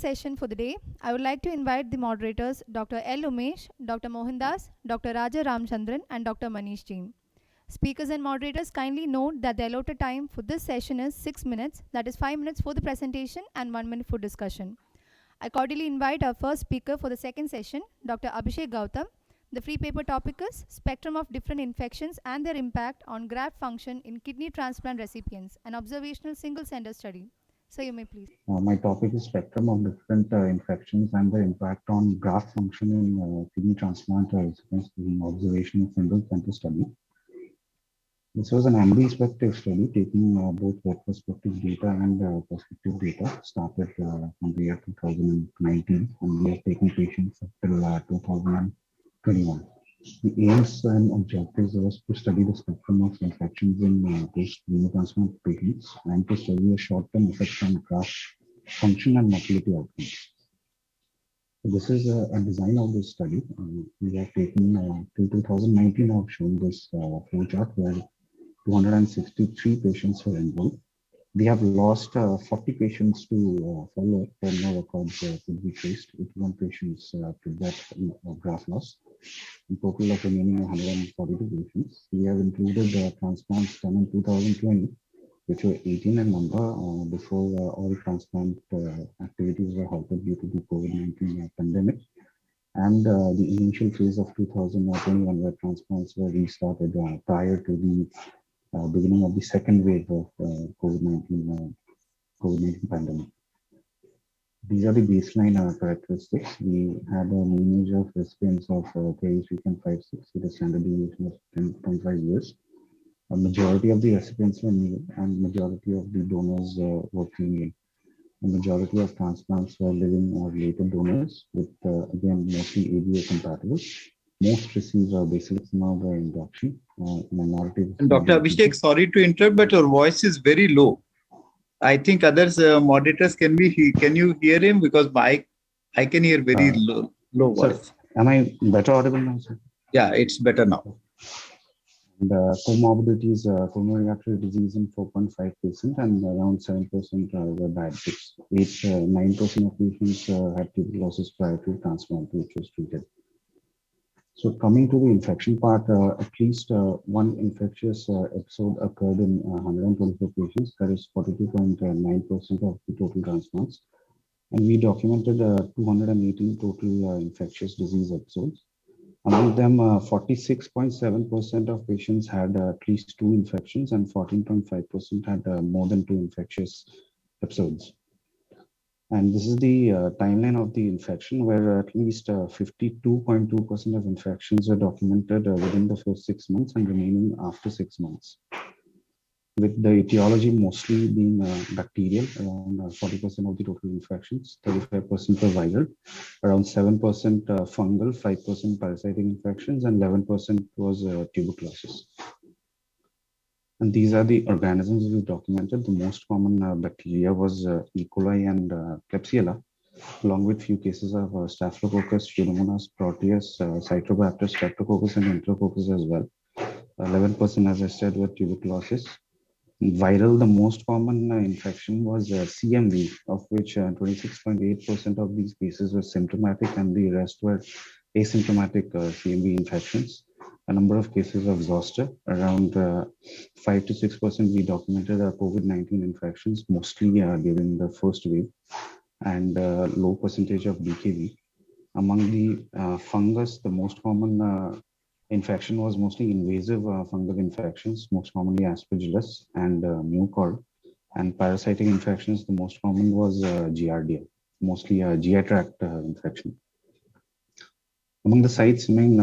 session for the day, I would like to invite the moderators Dr. L. Umesh, Dr. Mohandas, Dr. Raja Ramchandran, and Dr. Manish Jain. Speakers and moderators kindly note that the allotted time for this session is 6 minutes, that is 5 minutes for the presentation and 1 minute for discussion. I cordially invite our first speaker for the second session, Dr. Abhishek Gautam. The free paper topic is Spectrum of Different Infections and Their Impact on Graft Function in Kidney Transplant Recipients, an observational single center study. So you may please. My topic is spectrum of different infections and their impact on graft function in kidney transplant recipients in observational single center study. This was an ambidextrous study taking both retrospective data and prospective data, started from the year 2019, and we have taken patients up till 2021. The aims and objectives was to study the spectrum of infections in post-renal transplant patients and to study a short-term effect on graft function and motility outcomes. So this is a design of this study. We have taken till 2019. I've shown this flow chart where 263 patients were enrolled. We have lost 40 patients to follow-up where no records could be traced. 81 patients to death of graft loss. In total of remaining 142 patients. We have included transplants done in 2020, which were 18 in number before all transplant activities were halted due to the COVID-19 pandemic. And the initial phase of 2021 where transplants were restarted prior to the beginning of the second wave of COVID-19 pandemic. These are the baseline characteristics. We had a mean age of recipients of 33.56 with a standard deviation of 10.5 years. A majority of the recipients were male and majority of the donors were female. The majority of transplants were living or related donors with, again, mostly ABO compatible. Most receive basilicimab induction. Minority. Dr. Abhishek, sorry to interrupt, but your voice is very low. I think others moderators can you hear him, because I can hear very low voice. Sir, am I better audible now, sir? Yeah, it's better now. And comorbidities, pulmonary artery disease in 4.5% and around 7% were diabetics. 9% of patients had tuberculosis prior to transplant, which was treated. So coming to the infection part, at least one infectious episode occurred in 124 patients, that is 42.9% of the total transplants. And we documented 218 total infectious disease episodes. Among them, 46.7% of patients had at least 2 infections and 14.5% had more than 2 infectious episodes. And this is the timeline of the infection, where at least 52.2% of infections were documented within the first 6 months and remaining after 6 months. With the etiology mostly being bacterial, around 40% of the total infections, 35% were viral, around 7% fungal, 5% parasitic infections, and 11% was tuberculosis. And these are the organisms we documented. The most common bacteria was E. coli and Klebsiella, along with few cases of Staphylococcus, Pseudomonas, Proteus, Citrobacter, Streptococcus, and Enterococcus as well. 11%, as I said, were tuberculosis. Viral, the most common infection was CMV, of which 26.8% of these cases were symptomatic and the rest were asymptomatic CMV infections. A number of cases of zoster, around 5 to 6% we documented COVID-19 infections, mostly during the first wave, and low percentage of BKV. Among the fungus, the most common infection was mostly invasive fungal infections, most commonly Aspergillus and Mucor. And parasitic infections, the most common was Giardia, mostly a GI tract infection. Among the sites, main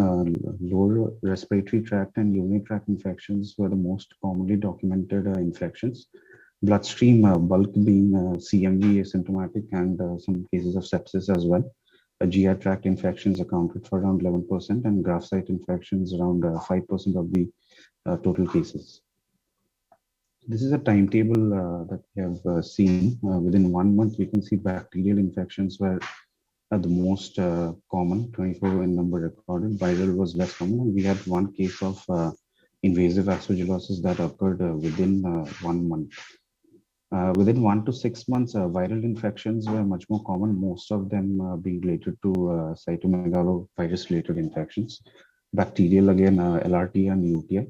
lower respiratory tract and urinary tract infections were the most commonly documented infections. Bloodstream bulk being CMV asymptomatic and some cases of sepsis as well. GI tract infections accounted for around 11% and graft site infections around 5% of the total cases. This is a timetable that we have seen. Within 1 month, we can see bacterial infections were the most common, 24 in number recorded. Viral was less common, and we had 1 case of invasive aspergillosis that occurred within 1 month. Within 1 to 6 months, viral infections were much more common, most of them being related to cytomegalovirus-related infections, bacterial again, LRT and UTI.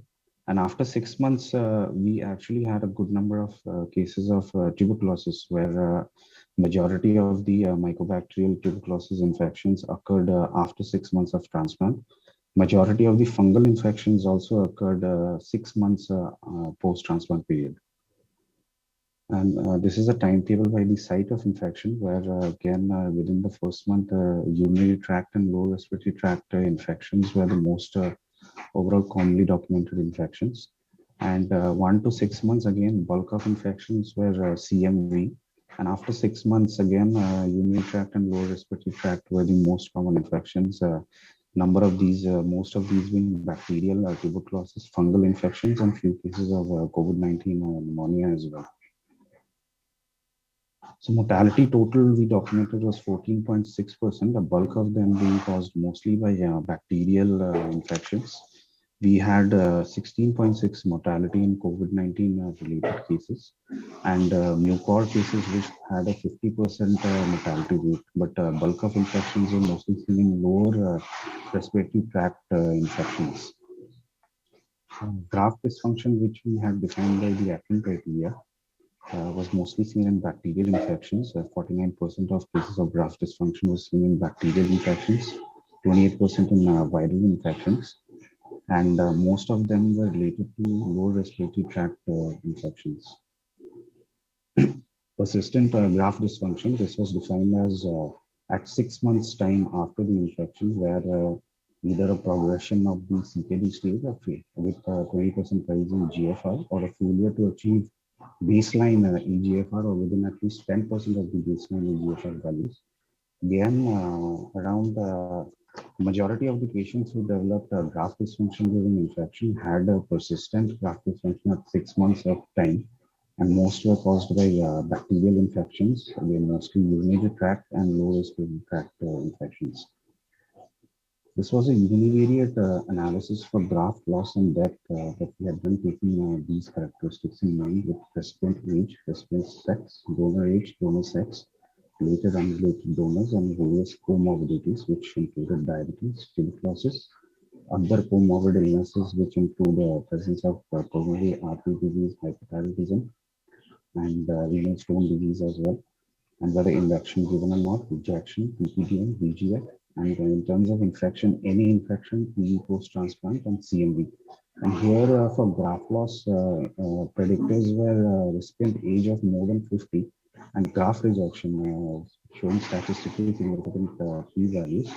And after 6 months, we actually had a good number of cases of tuberculosis, where majority of the mycobacterial tuberculosis infections occurred after 6 months of transplant. Majority of the fungal infections also occurred 6 months post-transplant period. And this is a timetable by the site of infection, where again, within the first month, urinary tract and lower respiratory tract infections were the most overall commonly documented infections. And 1 to 6 months, again, bulk of infections were CMV. And after 6 months, again, urinary tract and lower respiratory tract were the most common infections. Number of these, most of these being bacterial, tuberculosis, fungal infections, and few cases of COVID-19 pneumonia as well. So mortality total we documented was 14.6%, the bulk of them being caused mostly by bacterial infections. We had 16.6 mortality in COVID-19 related cases, and mucor cases which had a 50% mortality rate, but bulk of infections were mostly seen in lower respiratory tract infections. Graft dysfunction, which we had defined by the Atkins criteria, was mostly seen in bacterial infections. 49% of cases of graft dysfunction was seen in bacterial infections, 28% in viral infections, and most of them were related to lower respiratory tract infections. Persistent graft dysfunction, this was defined as at 6 months time after the infection, where either a progression of the CKD stage with 20% rise in GFR, or a failure to achieve baseline eGFR, or within at least 10% of the baseline eGFR values. Again, around majority of the patients who developed graft dysfunction during infection had a persistent graft dysfunction at 6 months of time, and most were caused by bacterial infections, again mostly urinary tract and lower respiratory tract infections. This was a univariate analysis for graft loss and death that we had done, taking these characteristics in mind, with recipient age, recipient sex, donor age, donor sex, related and unrelated donors, and various comorbidities, which included diabetes, tuberculosis, other comorbid illnesses, which include presence of coronary artery disease, hyperthyroidism, and renal stone disease as well, and whether induction given or not, rejection, PPDM, VGF, and in terms of infection, any infection, PE post-transplant, and CMV. And here for graft loss, predictors were recipient age of more than 50, and graft rejection showing statistically significant p-values.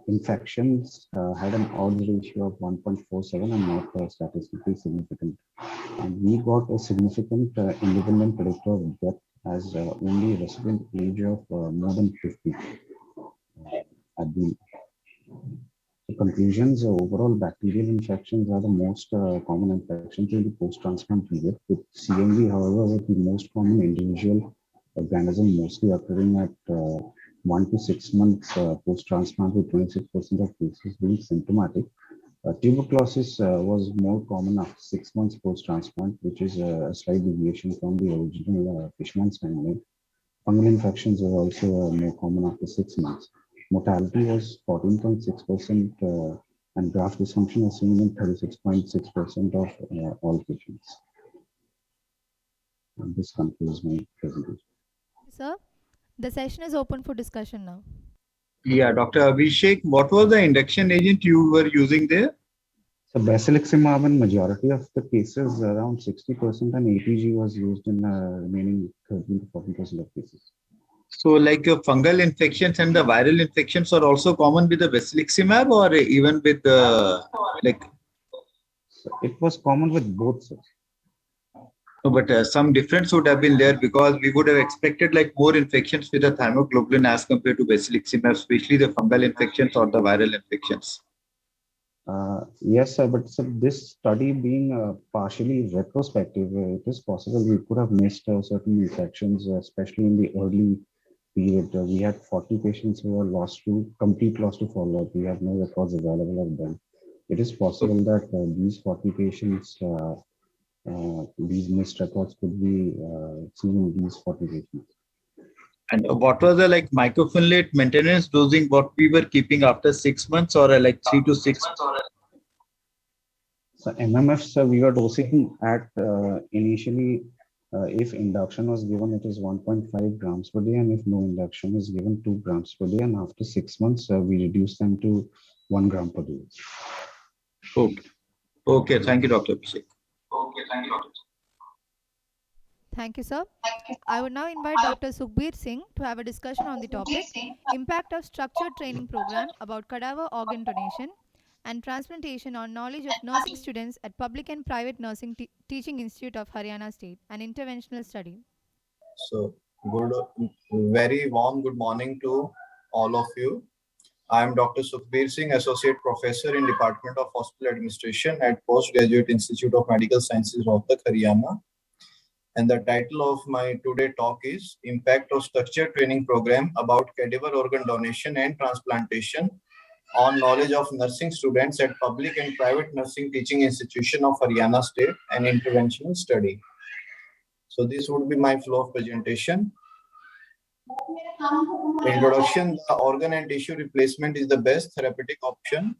Infections had an odds ratio of 1.47 and not statistically significant. And we got a significant independent predictor of death as only recipient age of more than 50. At the conclusions, overall bacterial infections are the most common infections in the post-transplant period, with CMV, however, with the most common individual organism mostly occurring at 1 to 6 months post-transplant, with 26% of cases being symptomatic. Tuberculosis was more common after 6 months post-transplant, which is a slight deviation from the original Fishman's timeline. Fungal infections were also more common after 6 months. Mortality was 14.6%, and graft dysfunction was seen in 36.6% of all patients. And this concludes my presentation. Sir, the session is open for discussion now. Yeah, Dr. Abhishek, what was the induction agent you were using there? So basiliximab in majority of the cases, around 60%, and ATG was used in remaining 13 to 40% of cases. So like fungal infections and the viral infections are also common with the basiliximab, or even with like? So it was common with both, sir. No, but some difference would have been there, because we would have expected like more infections with the thymoglobulin as compared to basiliximab, especially the fungal infections or the viral infections. Yes, sir, but so this study being partially retrospective, it is possible we could have missed certain infections, especially in the early period. We had 40 patients who were complete lost to follow-up. We have no records available of them. It is possible that these 40 patients these missed records could be seen in these 40 patients. And what was the like mycophenolate maintenance dosing what we were keeping after 6 months or like 3 to 6 months? So MMFs we were dosing at initially, if induction was given, it is 1.5 grams per day, and if no induction is given, 2 grams per day, and after 6 months we reduce them to 1 gram per day. Okay. Okay. Thank you, Dr. Abhishek. Thank you, sir. I would now invite Dr. Sukhbir Singh to have a discussion on the topic Impact of Structured Training Program about cadaver organ donation and transplantation on knowledge of nursing students at Public and Private Nursing Teaching Institute of Haryana State, an interventional study. So, very warm good morning to all of you. I am Dr. Sukhbir Singh, Associate Professor in Department of Hospital Administration at Postgraduate Institute of Medical Sciences, Rohtak, Haryana. And the title of my today talk is Impact of Structured Training Program about Cadaver Organ Donation and Transplantation on Knowledge of Nursing Students at Public and Private Nursing Teaching Institution of Haryana State, an interventional study. So this would be my flow of presentation. Introduction: the organ and tissue replacement is the best therapeutic option.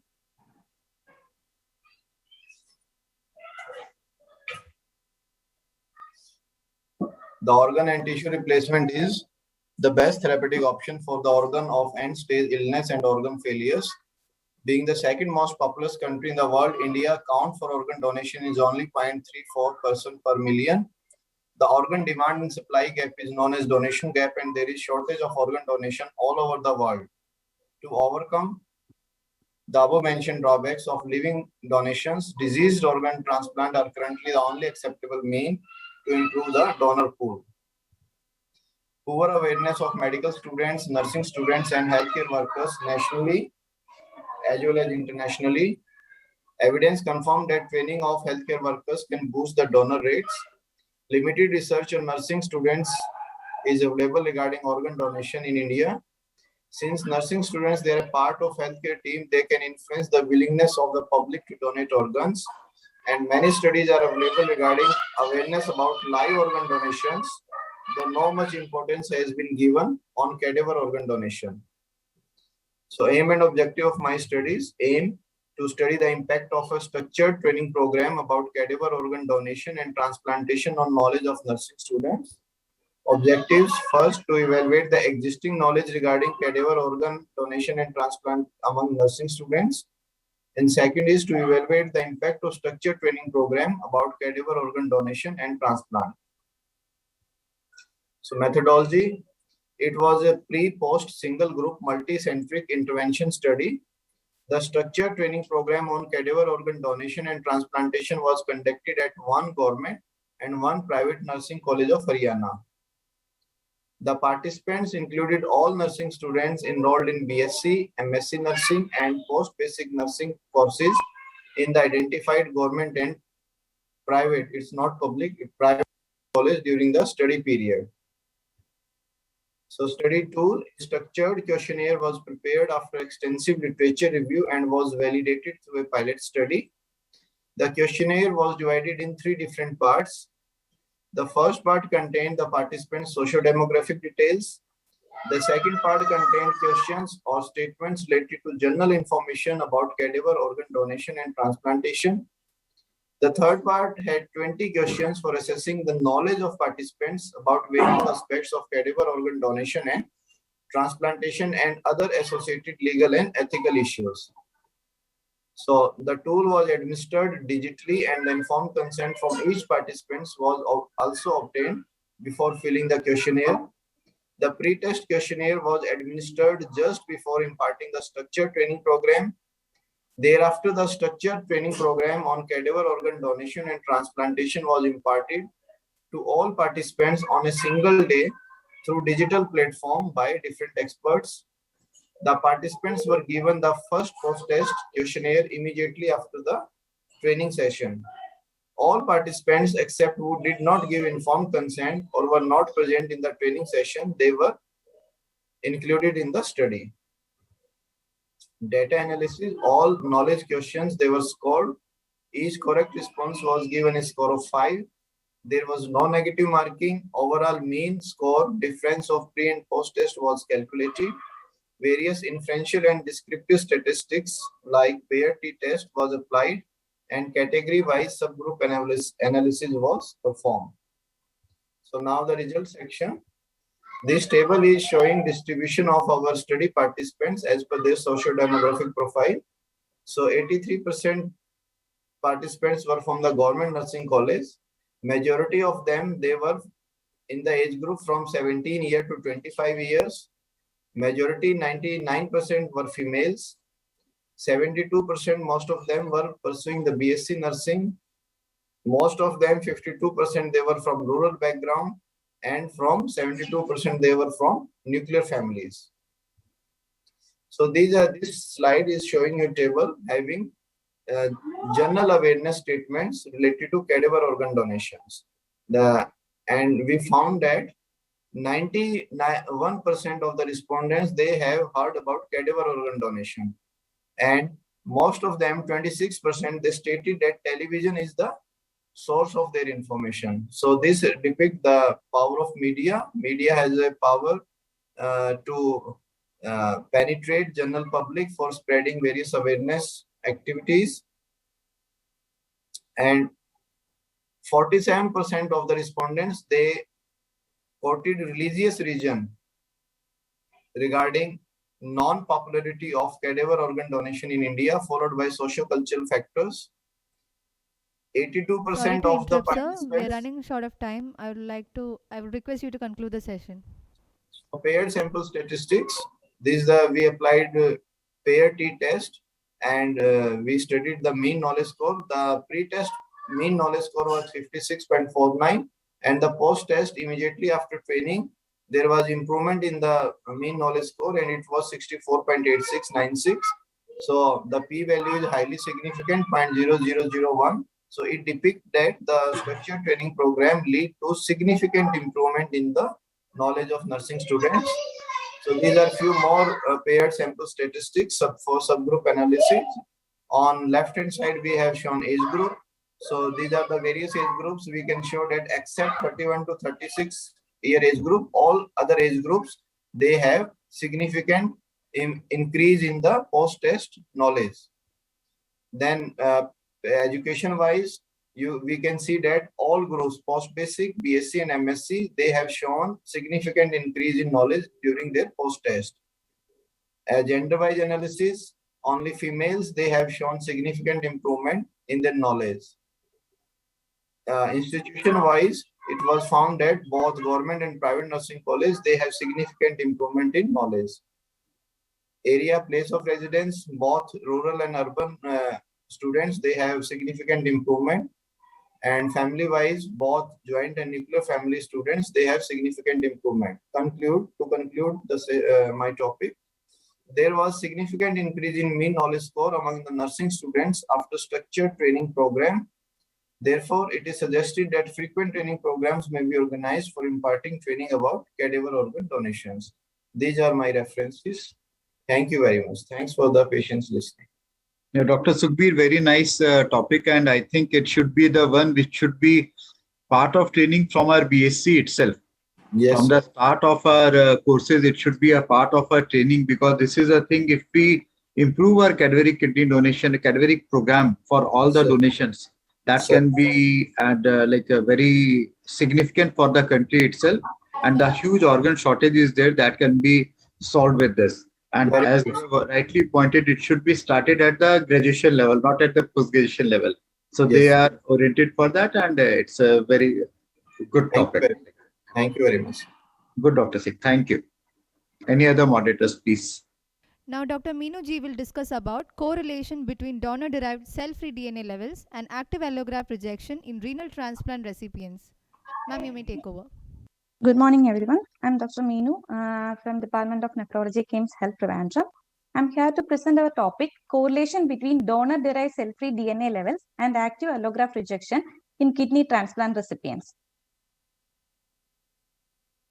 The organ and tissue replacement is the best therapeutic option for the organ of end-stage illness and organ failures. Being the second most populous country in the world, India count for organ donation is only 0.34% per million. The organ demand and supply gap is known as donation gap, and there is shortage of organ donation all over the world. To overcome the above mentioned drawbacks of living donations, diseased organ transplant are currently the only acceptable mean to improve the donor pool. Poor awareness of medical students, nursing students, and healthcare workers nationally as well as internationally. Evidence confirmed that training of healthcare workers can boost the donor rates. Limited research on nursing students is available regarding organ donation in India. Since nursing students, they are part of healthcare team, they can influence the willingness of the public to donate organs. And many studies are available regarding awareness about live organ donations, though no much importance has been given on cadaver organ donation. So aim and objective of my studies: aim to study the impact of a structured training program about cadaver organ donation and transplantation on knowledge of nursing students. Objectives: first, to evaluate the existing knowledge regarding cadaver organ donation and transplant among nursing students. And second is to evaluate the impact of structured training program about cadaver organ donation and transplant. So methodology: it was a pre-post single group multi-centric intervention study. The structured training program on cadaver organ donation and transplantation was conducted at one government and one private nursing college of Haryana. The participants included all nursing students enrolled in BSc, MSc nursing, and post-basic nursing courses in the identified government and private, it's not public, private college during the study period. So study tool: structured questionnaire was prepared after extensive literature review and was validated through a pilot study. The questionnaire was divided in 3 different parts. The first part contained the participants' socio-demographic details. The second part contained questions or statements related to general information about cadaver organ donation and transplantation. The third part had 20 questions for assessing the knowledge of participants about various aspects of cadaver organ donation and transplantation and other associated legal and ethical issues. So the tool was administered digitally, and the informed consent from each participant was also obtained before filling the questionnaire. The pre-test questionnaire was administered just before imparting the structured training program. Thereafter, the structured training program on cadaver organ donation and transplantation was imparted to all participants on a single day through digital platform by different experts. The participants were given the first post-test questionnaire immediately after the training session. All participants except who did not give informed consent or were not present in the training session, they were included in the study. Data analysis: all knowledge questions, they were scored Each correct response was given a score of 5. There was no negative marking. Overall mean score difference of pre and post test was calculated. Various inferential and descriptive statistics like pair t-test was applied and category-wise subgroup analysis was performed. So now the result section. This table is showing distribution of our study participants as per their socio-demographic profile. So 83% participants were from the government nursing college. Majority of them, they were in the age group from 17 years to 25 years. Majority, 99% were females. 72%, most of them were pursuing the BSc nursing. Most of them, 52%, they were from rural background, and from 72%, they were from nuclear families. So this slide is showing a table having general awareness statements related to cadaver organ donations. And we found that 91% of the respondents, they have heard about cadaver organ donation. And most of them, 26%, they stated that television is the source of their information. So this depicts the power of media. Media has a power to penetrate general public for spreading various awareness activities. And 47% of the respondents, they quoted religious reason regarding non-popularity of cadaver organ donation in India, followed by socio-cultural factors. 82% Sorry to of the interrupt, sir. participants. We're running short of time. I would request you to conclude the session. Paired sample statistics. We applied pair t-test, and we studied the mean knowledge score. The pre-test mean knowledge score was 56.49, and the post-test immediately after training, there was improvement in the mean knowledge score, and it was 64.8696. So the p-value is highly significant, 0.0001. So it depicts that the structured training program lead to significant improvement in the knowledge of nursing students. So these are few more paired sample statistics for subgroup analysis. On left hand side, we have shown age group. So these are the various age groups. We can show that except 31 to 36 year age group, all other age groups, they have significant increase in the post-test knowledge. Then education wise, we can see that all groups, post-basic, BSc and MSc, they have shown significant increase in knowledge during their post-test. Gender-wise analysis, only females, they have shown significant improvement in their knowledge. Institution-wise, it was found that both government and private nursing college, they have significant improvement in knowledge. Area, place of residence, both rural and urban students, they have significant improvement. And family-wise, both joint and nuclear family students, they have significant improvement. To conclude my topic, there was significant increase in mean knowledge score among the nursing students after structured training program. Therefore, it is suggested that frequent training programs may be organized for imparting training about cadaver organ donations. These are my references. Thank you very much. Thanks for the patience listening. Yeah, Dr. Sukhbir, very nice topic, and I think it should be the one which should be part of training from our BSc itself. Yes. From the start of our courses, it should be a part of our training, because this is a thing. If we improve our cadaveric kidney donation, a cadaveric program for all the donations, that can be like a very significant for the country itself, and the huge organ shortage is there that can be solved with this. And as you rightly pointed, it should be started at the graduation level, not at the post-graduation level. So they are oriented for that, and it's a very good topic. Thank you very much. Good, Dr. Sikh. Thank you. Any other moderators, please? Now, Dr. Meenu ji will discuss about correlation between donor-derived cell-free DNA levels and active allograft rejection in renal transplant recipients. Ma'am, you may take over. Good morning, everyone. I'm Dr. Meenu from Department of Nephrology, KIMS Health, Trivandrum. I'm here to present our topic, correlation between donor-derived cell-free DNA levels and active allograft rejection in kidney transplant recipients.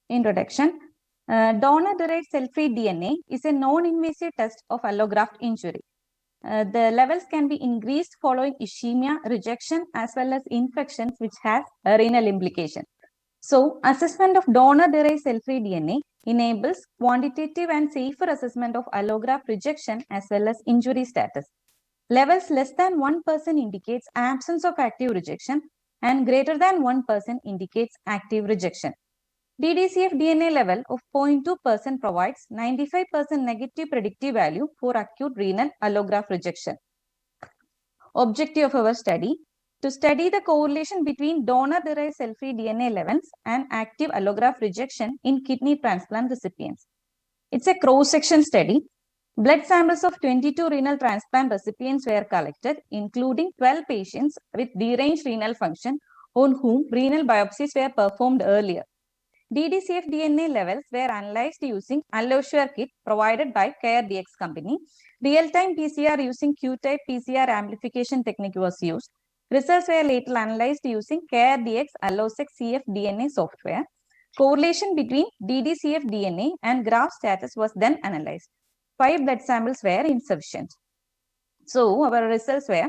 Introduction. Donor-derived cell-free DNA is a non-invasive test of allograft injury. The levels can be increased following ischemia, rejection, as well as infections, which has a renal implication. So, assessment of donor-derived cell-free DNA enables quantitative and safer assessment of allograft rejection as well as injury status. Levels less than 1% indicates absence of active rejection and greater than 1% indicates active rejection. DDCF DNA level of 0.2% provides 95% negative predictive value for acute renal allograft rejection. Objective of our study: to study the correlation between donor-derived cell-free DNA levels and active allograft rejection in kidney transplant recipients. It's a cross-section study. Blood samples of 22 renal transplant recipients were collected, including 12 patients with deranged renal function on whom renal biopsies were performed earlier. DDCF DNA levels were analyzed using AlloSure kit provided by CareDx company. Real-time PCR using Q-type PCR amplification technique was used. Results were later analyzed using CareDx AlloSec cfDNA software. Correlation between DDCF DNA and graft status was then analyzed. 5 blood samples were insufficient. So our results were,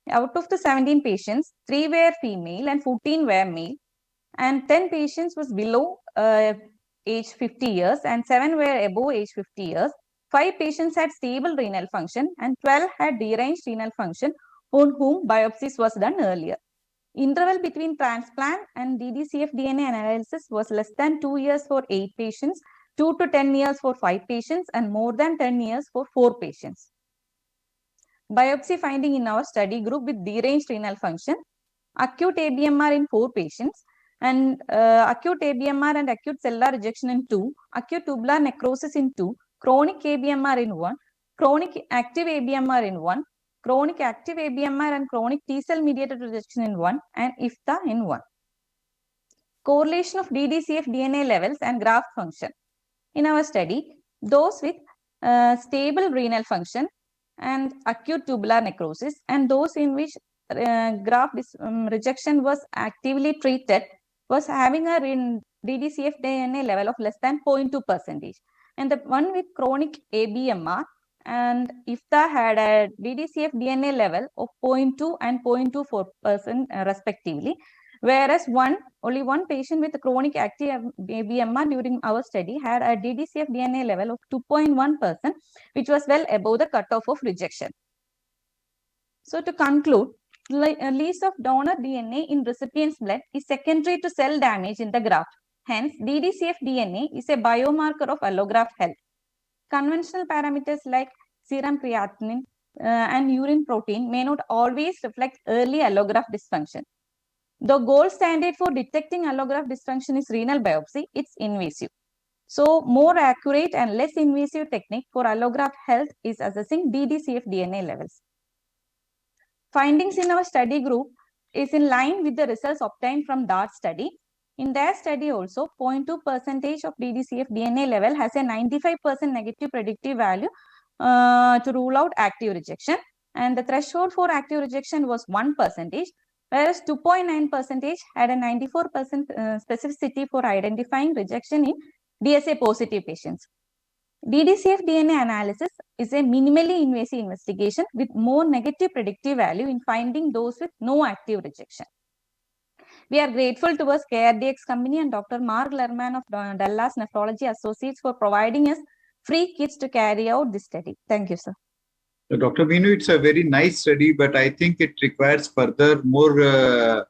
out of the 17 patients, 3 were female and 14 were male, and 10 patients was below age 50 years and 7 were above age 50 years. 5 patients had stable renal function and 12 had deranged renal function on whom biopsies was done earlier. Interval between transplant and DDCF DNA analysis was less than 2 years for 8 patients, 2 to 10 years for 5 patients, and more than 10 years for 4 patients. Biopsy finding in our study group with deranged renal function: acute ABMR in 4 patients, and acute ABMR and acute cellular rejection in 2, acute tubular necrosis in 2, chronic ABMR in 1, chronic active ABMR in 1, chronic active ABMR and chronic T-cell mediated rejection in 1, and IFTA in 1. Correlation of DDCF DNA levels and graft function. In our study, those with stable renal function and acute tubular necrosis and those in which graft rejection was actively treated was having a DDCF DNA level of less than 0.2%. And the one with chronic ABMR and IFTA had a DDCF DNA level of 0.2 and 0.24% respectively, whereas only one patient with chronic active ABMR during our study had a DDCF DNA level of 2.1%, which was well above the cutoff of rejection. So to conclude, release of donor DNA in recipient's blood is secondary to cell damage in the graft. Hence, DDCF DNA is a biomarker of allograft health. Conventional parameters like serum creatinine and urine protein may not always reflect early allograft dysfunction. The gold standard for detecting allograft dysfunction is renal biopsy. It's invasive. So, more accurate and less invasive technique for allograft health is assessing DDCF DNA levels. Findings in our study group is in line with the results obtained from DART study. In their study also, 0.2% of DDCF DNA level has a 95% negative predictive value to rule out active rejection. And the threshold for active rejection was 1%, whereas 2.9% had a 94% specificity for identifying rejection in DSA positive patients. DDCF DNA analysis is a minimally invasive investigation with more negative predictive value in finding those with no active rejection. We are grateful towards CareDx company and Dr. Mark Lerman of Dallas Nephrology Associates for providing us free kits to carry out this study. Thank you, sir. So, Dr. Meenu, it's a very nice study, but I think it requires further more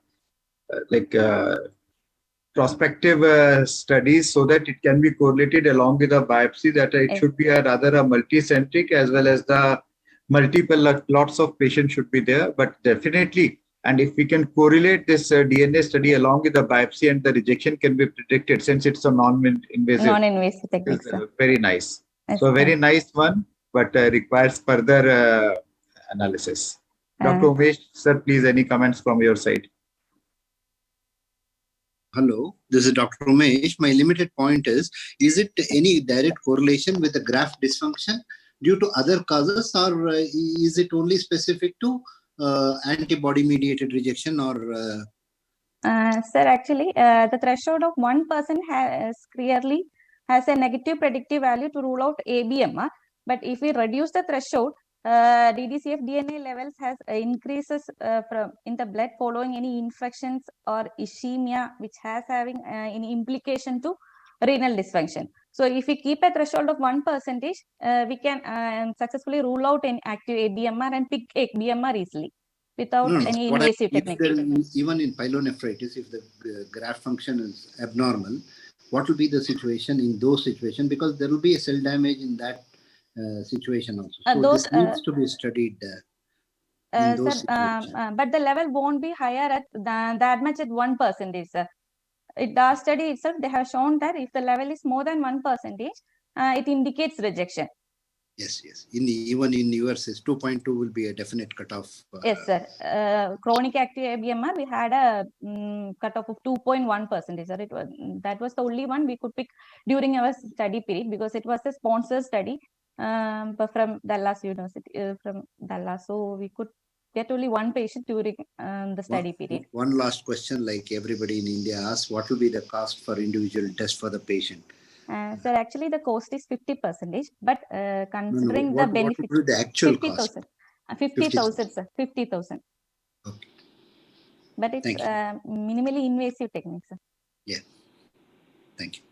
prospective studies so that it can be correlated along with the biopsy, that it should be rather a multicentric as well as the multiple lots of patients should be there. But definitely, and if we can correlate this DNA study along with the biopsy and the rejection can be predicted, since it's a non-invasive technique. Very nice. So very nice one, but requires further analysis. Dr. Umesh, sir, please, any comments from your side? Hello, this is Dr. Umesh. My limited point is it any direct correlation with the graft dysfunction due to other causes, or is it only specific to antibody-mediated rejection? Or Sir, actually, the threshold of 1% clearly has a negative predictive value to rule out ABMR. But if we reduce the threshold, DDCF DNA levels has increases from in the blood following any infections or ischemia, which has having any implication to renal dysfunction. So if we keep a threshold of 1%, we can successfully rule out an active ABMR and pick ABMR easily without No, no. any What invasive if technique. even in pyelonephritis, if the graft function is abnormal, what will be the situation in those situations? Because there will be a cell damage in that situation also. So this needs to be studied in those situations. But the level won't be higher at that much at 1%, sir. The study itself, they have shown that if the level is more than 1%, it indicates rejection. Yes, yes. Even in yours, 2.2 will be a definite cutoff. Yes, sir. Chronic active ABMR, we had a cutoff of 2.1%. Sir. That was the only one we could pick during our study period because it was a sponsored study from Dallas University, from Dallas. So we could get only one patient during the study period. One last question, like everybody in India asks, what will be the cost for individual test for the patient? Sir, actually the cost is 50%, but considering the benefit, what will be the actual 50,000. 50,000, sir. 50,000. Okay. But it's minimally invasive technique, sir. Yeah. Thank you.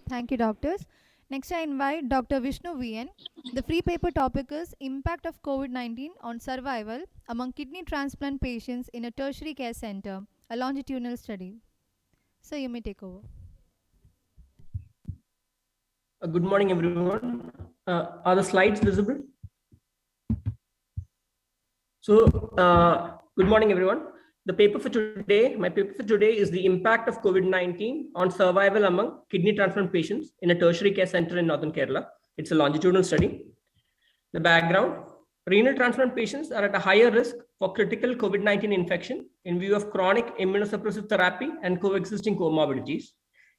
Thank you, doctors. Next, I invite Dr. Vishnu VN. The free paper topic is Impact of COVID-19 on Survival Among Kidney Transplant Patients in a Tertiary Care Center, a longitudinal study. So you may take over. Good morning, everyone. Are the slides visible? So, good morning, everyone. The paper for today, my paper for today is the impact of COVID-19 on survival among kidney transplant patients in a tertiary care center in Northern Kerala. It's a longitudinal study. The background, renal transplant patients are at a higher risk for critical COVID-19 infection in view of chronic immunosuppressive therapy and coexisting comorbidities.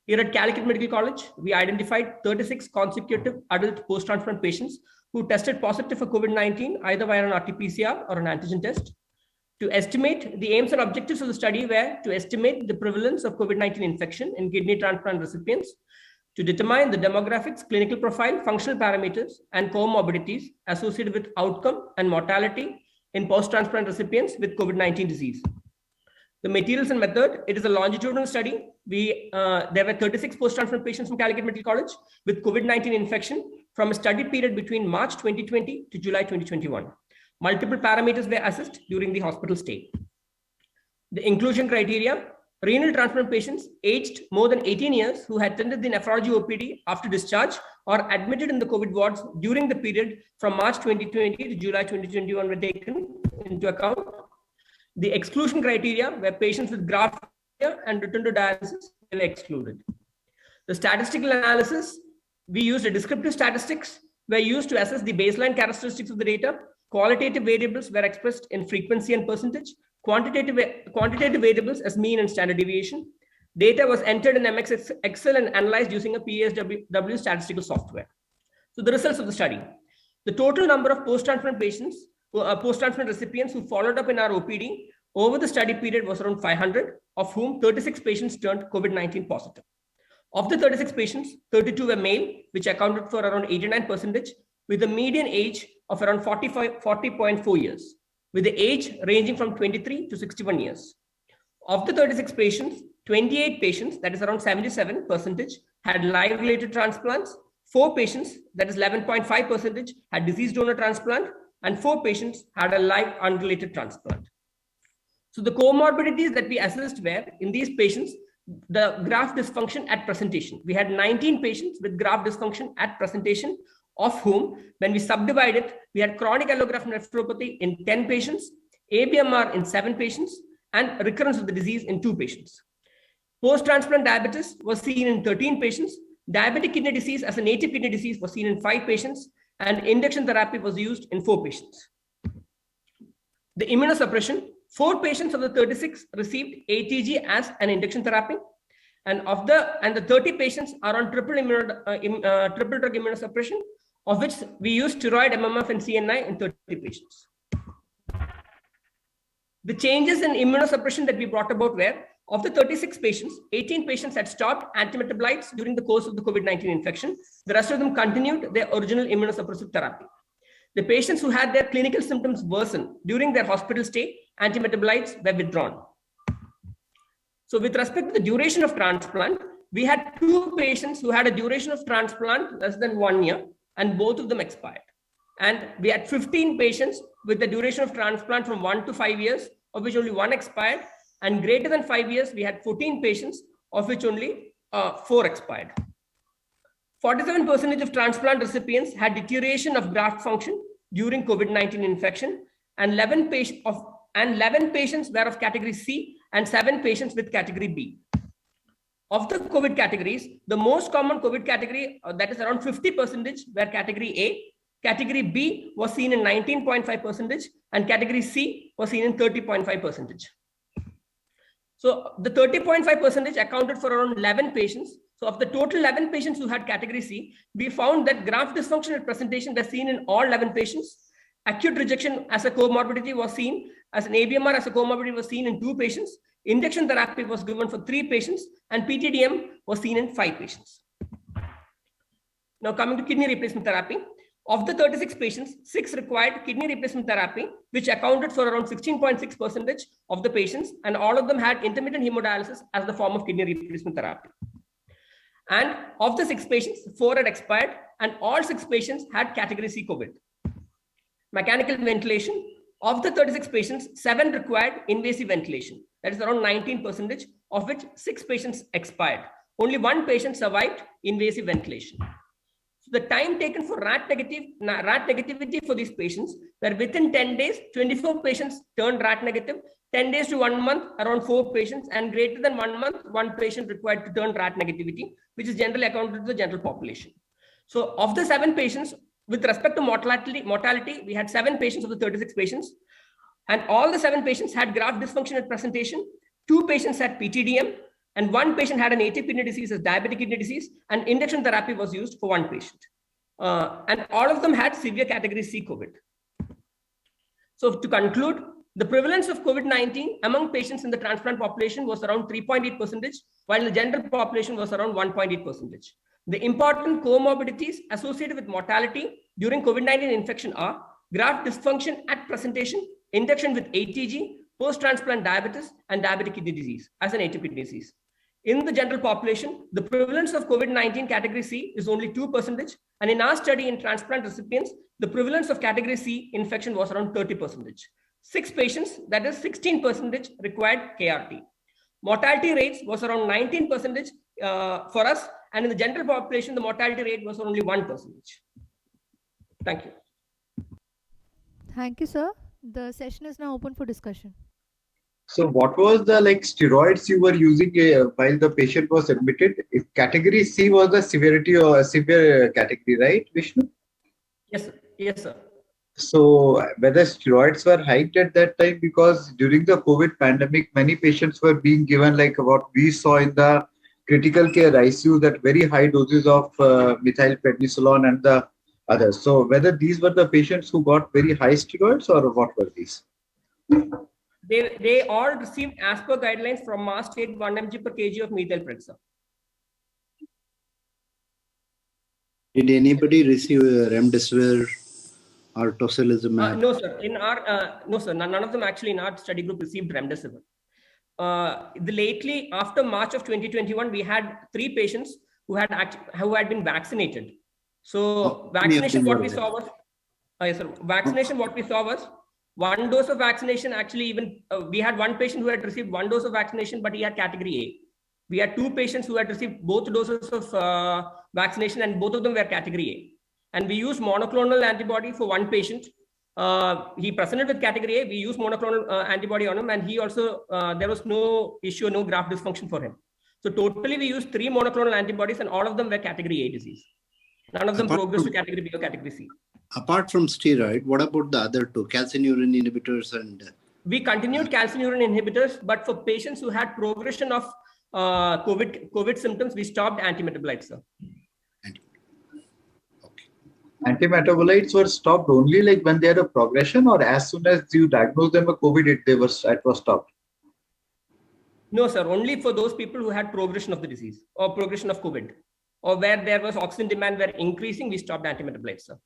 Here at Calicut Medical College, we identified 36 consecutive adult post-transplant patients who tested positive for COVID-19 either via an RT-PCR or an antigen test. To estimate, the aims and objectives of the study were to estimate the prevalence of COVID-19 infection in kidney transplant recipients, to determine the demographics, clinical profile, functional parameters, and comorbidities associated with outcome and mortality in post-transplant recipients with COVID-19 disease. The materials and method, it is a longitudinal study. There were 36 post-transplant patients from Calicut Medical College with COVID-19 infection from a study period between March 2020 to July 2021. Multiple parameters were assessed during the hospital stay. The inclusion criteria, renal transplant patients aged more than 18 years who had attended the nephrology OPD after discharge or admitted in the COVID wards during the period from March 2020 to July 2021 were taken into account. The exclusion criteria where patients with graft failure and return to dialysis were excluded. The statistical analysis, we used a descriptive statistics were used to assess the baseline characteristics of the data. Qualitative variables were expressed in frequency and percentage. Quantitative variables as mean and standard deviation. Data was entered in MX Excel and analyzed using a PSW statistical software. So the results of the study. The total number of post-transplant patients, post-transplant recipients who followed up in our OPD over the study period was around 500, of whom 36 patients turned COVID-19 positive. Of the 36 patients, 32 were male, which accounted for around 89%, with a median age of around 40.4 years, with the age ranging from 23 to 61 years. Of the 36 patients, 28 patients, that is around 77%, had live-related transplants. 4 patients, that is 11.5%, had disease donor transplant, and 4 patients had a live unrelated transplant. So the comorbidities that we assessed were, in these patients, the graft dysfunction at presentation. We had 19 patients with graft dysfunction at presentation, of whom, when we subdivided, we had chronic allograft nephropathy in 10 patients, ABMR in 7 patients, and recurrence of the disease in 2 patients. Post-transplant diabetes was seen in 13 patients. Diabetic kidney disease as a native kidney disease was seen in 5 patients, and induction therapy was used in 4 patients. The immunosuppression, 4 patients of the 36 received ATG as an induction therapy, and the 30 patients are on triple drug immunosuppression, of which we used steroid, MMF, and CNI in 30 patients. The changes in immunosuppression that we brought about were, of the 36 patients, 18 patients had stopped antimetabolites during the course of the COVID-19 infection. The rest of them continued their original immunosuppressive therapy. The patients who had their clinical symptoms worsen during their hospital stay, antimetabolites were withdrawn. So with respect to the duration of transplant, we had 2 patients who had a duration of transplant less than 1 year, and both of them expired. And we had 15 patients with the duration of transplant from 1 to 5 years, of which only 1 expired, and greater than 5 years, we had 14 patients, of which only 4 expired. 47% of transplant recipients had deterioration of graft function during COVID-19 infection, and 11 patients were of category C and 7 patients with category B. Of the COVID categories, the most common COVID category, that is around 50%, were category A. Category B was seen in 19.5%, and category C was seen in 30.5%. So the 30.5% accounted for around 11 patients. So of the total 11 patients who had category C, we found that graft dysfunctional presentation was seen in all 11 patients. Acute rejection as a comorbidity was seen, as an ABMR as a comorbidity was seen in 2 patients. Induction therapy was given for 3 patients, and PTDM was seen in 5 patients. Now coming to kidney replacement therapy. Of the 36 patients, 6 required kidney replacement therapy, which accounted for around 16.6% of the patients, and all of them had intermittent hemodialysis as the form of kidney replacement therapy. And of the 6 patients, 4 had expired, and all 6 patients had category C COVID. Mechanical ventilation. Of the 36 patients, 7 required invasive ventilation. That is around 19%, of which 6 patients expired. Only 1 patient survived invasive ventilation. So the time taken for rat negativity for these patients were within 10 days, 24 patients turned rat negative, 10 days to 1 month, around 4 patients, and greater than 1 month, 1 patient required to turn rat negativity, which is generally accounted to the general population. So of the 7 patients, with respect to mortality, we had 7 patients of the 36 patients, and all the 7 patients had graft dysfunction at presentation. 2 patients had PTDM, and 1 patient had an AT kidney disease as diabetic kidney disease, and induction therapy was used for 1 patient. And all of them had severe category C COVID. So to conclude, the prevalence of COVID-19 among patients in the transplant population was around 3.8%, while the general population was around 1.8%. The important comorbidities associated with mortality during COVID-19 infection are graft dysfunction at presentation, induction with ATG, post-transplant diabetes, and diabetic kidney disease as an ATP disease. In the general population, the prevalence of COVID-19 category C is only 2%. And in our study in transplant recipients, the prevalence of category C infection was around 30%. 6 patients, that is 16%, required KRT. Mortality rates was around 19% for us. And in the general population, the mortality rate was only 1%. Thank you. Thank you, sir. The session is now open for discussion. So what was the steroids you were using while the patient was admitted? If category C was the severity or a severe category, right, Vishnu? Yes, sir. Yes, sir. So whether steroids were hiked at that time, because during the COVID pandemic, many patients were being given what we saw in the critical care ICU, that very high doses of methylprednisolone and the others. So whether these were the patients who got very high steroids, or what were these? They all received as per guidelines from Mass State 1 mg per kg of methylprednisolone. Did anybody receive remdesivir or tocilizumab? No, sir. In our no, sir. None of them actually in our study group received remdesivir. Lately, after March of 2021, we had 3 patients who had been vaccinated. So vaccination, what we saw was, yes, sir. Vaccination, what we saw was 1 dose of vaccination. Actually, even we had 1 patient who had received 1 dose of vaccination, but he had category A. We had 2 patients who had received both doses of vaccination, and both of them were category A. And we used monoclonal antibody for 1 patient. He presented with category A. We used monoclonal antibody on him, and he also, there was no issue, no graft dysfunction for him. So totally we used 3 monoclonal antibodies, and all of them were category A disease. None of them progressed to category B or category C. Apart from steroid, what about the other 2, calcineurin inhibitors and? We continued calcineurin inhibitors, but for patients who had progression of COVID symptoms, we stopped antimetabolites, sir. Antimetabolites were stopped only when they had a progression, or as soon as you diagnosed them with COVID, it was stopped? No, sir. Only for those people who had progression of the disease or progression of COVID, or where there was oxygen demand were increasing, we stopped antimetabolites, sir.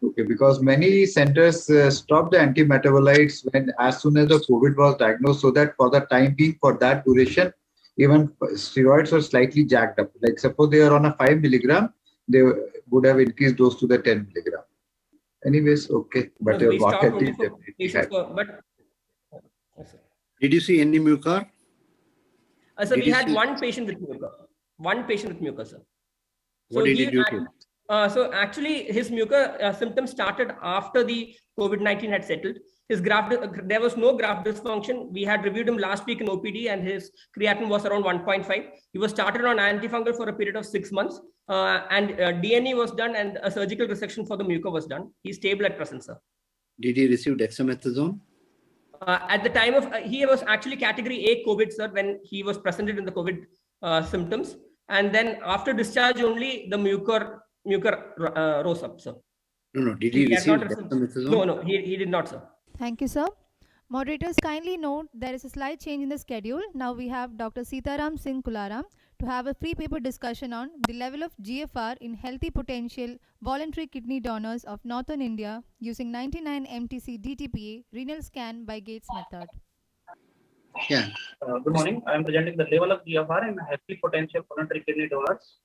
Okay, because many centers stopped the antimetabolites when as soon as the COVID was diagnosed, so that for the time being, for that duration, even steroids were slightly jacked up. Like suppose they are on a 5 milligram, they would have increased dose to the 10 milligram. Anyways, okay, but Because your we stopped market only is for definitely patients had. for, but yes, sir. Did you see any mucor? So Did we you had see one patient with mucor, sir. what So did it do to him? so actually his mucor symptoms started after the COVID-19 had settled. His graft, there was no graft dysfunction. We had reviewed him last week in OPD and his creatinine was around 1.5. He was started on antifungal for a period of 6 months and DNE was done and a surgical resection for the mucor was done. He's stable at present, sir. Did he receive dexamethasone? At the time of, he was actually category A COVID, sir, when he was presented in the COVID symptoms. And then after discharge only, the mucor rose up, sir. No. Did He he had not receive received, dexamethasone? no, he did not, sir. Thank you, sir. Moderators, kindly note there is a slight change in the schedule. Now we have Dr. Sitaram Singh Kularam to have a free paper discussion on the level of GFR in healthy potential voluntary kidney donors of Northern India using 99 MTC DTPA renal scan by Gates method. Yeah. Good morning. I am presenting the level of GFR in healthy potential voluntary kidney donors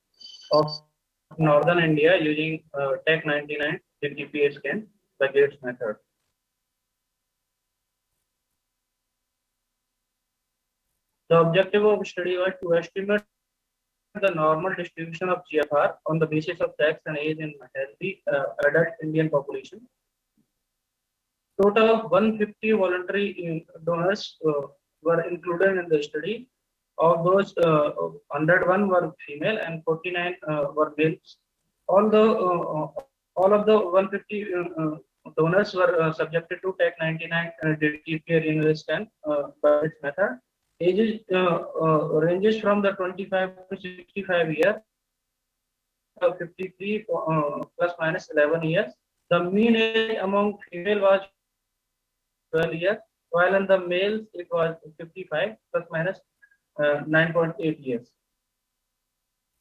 of Northern India using TAC 99 DTPA scan by Gates method. The objective of study was to estimate the normal distribution of GFR on the basis of sex and age in healthy adult Indian population. Total of 150 voluntary donors were included in the study. Of those, 101 were female and 49 were males. All of the 150 donors were subjected to TAC 99 DTPA renal scan by its method. Ages ranges from the 25 to 65 years, 53 plus minus 11 years. The mean age among female was 12 years, while in the males it was 55 plus minus 9.8 years.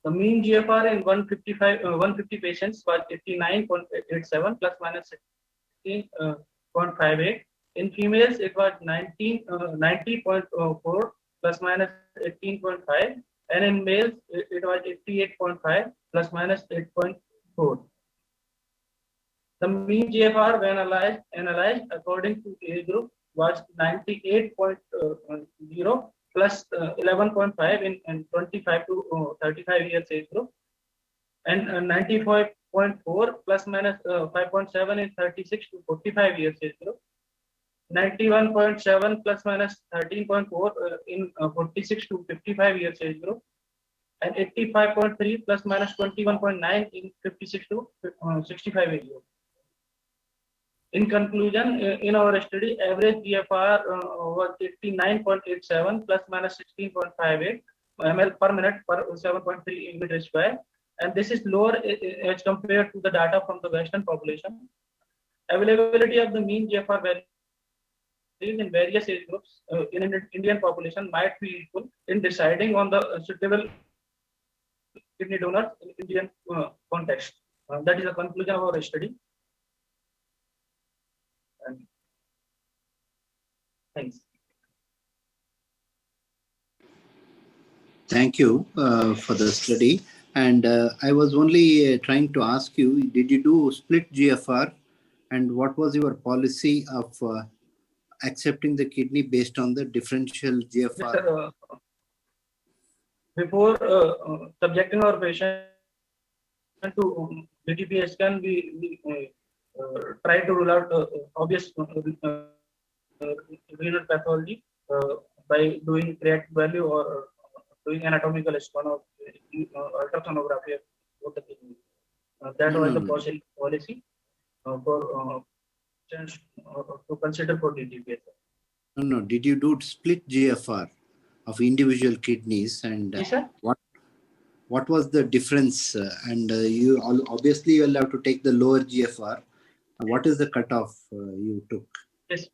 The mean GFR in 150 patients was 89.87 plus minus 16.58. In females, it was 90.4 plus minus 18.5, and in males, it was 88.5 plus minus 8.4. The mean GFR when analyzed according to age group was 98.0 plus 11.5 in 25 to 35 years age group, and 95.4 plus minus 5.7 in 36 to 45 years age group. 91.7 plus minus 13.4 in 46 to 55 years age group, and 85.3 plus minus 21.9 in 56 to 65 age group. In conclusion, in our study, average GFR was 89.87 plus minus 16.58 ml per minute per 7.3 meter square, and this is lower as compared to the data from the Western population. Availability of the mean GFR value in various age groups in Indian population might be equal in deciding on the suitable kidney donors in Indian context. That is the conclusion of our study. And thanks. Thank you for the study. And I was only trying to ask you, did you do split GFR? And what was your policy of accepting the kidney based on the differential GFR? Before subjecting our patient to DTPA scan, we try to rule out obvious renal pathology by doing creatinine value or doing anatomical scan or ultrasonography of the kidney. That was the policy for to consider for DTPA. No. Did you do split GFR of individual kidneys, and Yes, sir. what was the difference? And you obviously will have to take the lower GFR. What is the cutoff you took? Yes.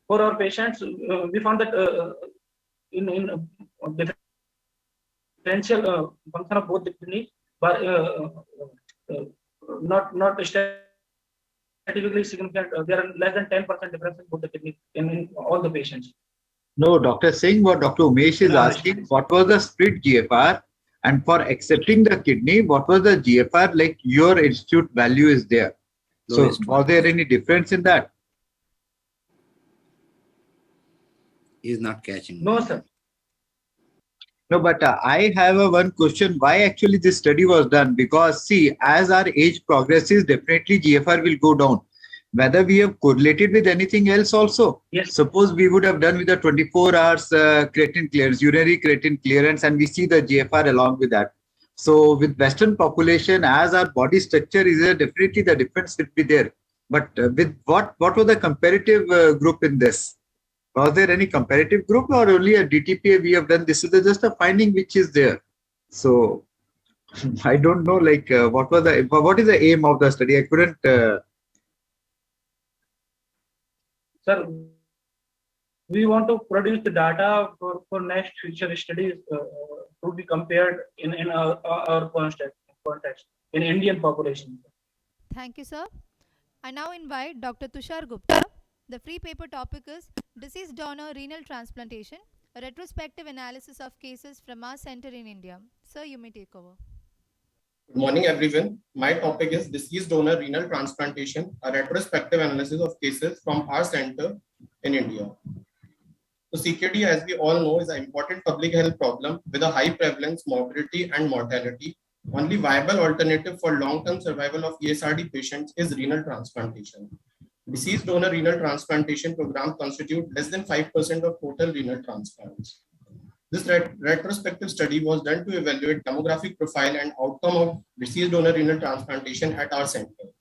For our patients, we found that in differential function of both the kidneys, but not statistically significant. There are less than 10% difference in both the kidney in all the patients. No, Dr. Singh, what Dr. Umesh is asking, what was the split GFR? And for accepting the kidney, what was the GFR? Like your institute value is there. So Lowest was one. there any difference in that? He is not catching. No, sir. No, but I have one question. Why actually this study was done? Because see, as our age progresses, definitely GFR will go down. Whether we have correlated with anything else also. Yes. Suppose we would have done with the 24 hours creatine clearance, urinary creatine clearance, and we see the GFR along with that. So with Western population, as our body structure is there, definitely the difference will be there. But with what was the comparative group in this? Was there any comparative group or only a DTPA we have done? This is just a finding which is there. So I don't know, like what is the aim of the study? I couldn't. Sir, we want to produce the data for next future studies to be compared in our context in Indian population. Thank you, sir. I now invite Dr. Tushar Gupta. The free paper topic is Deceased Donor Renal Transplantation, a retrospective analysis of cases from our center in India. Sir, you may take over. Good morning, everyone. My topic is Deceased Donor Renal Transplantation, a retrospective analysis of cases from our center in India. So CKD, as we all know, is an important public health problem with a high prevalence, morbidity, and mortality. Only viable alternative for long-term survival of ESRD patients is renal transplantation. Deceased donor renal transplantation programs constitute less than 5% of total renal transplants. This retrospective study was done to evaluate demographic profile and outcome of deceased donor renal transplantation at our center.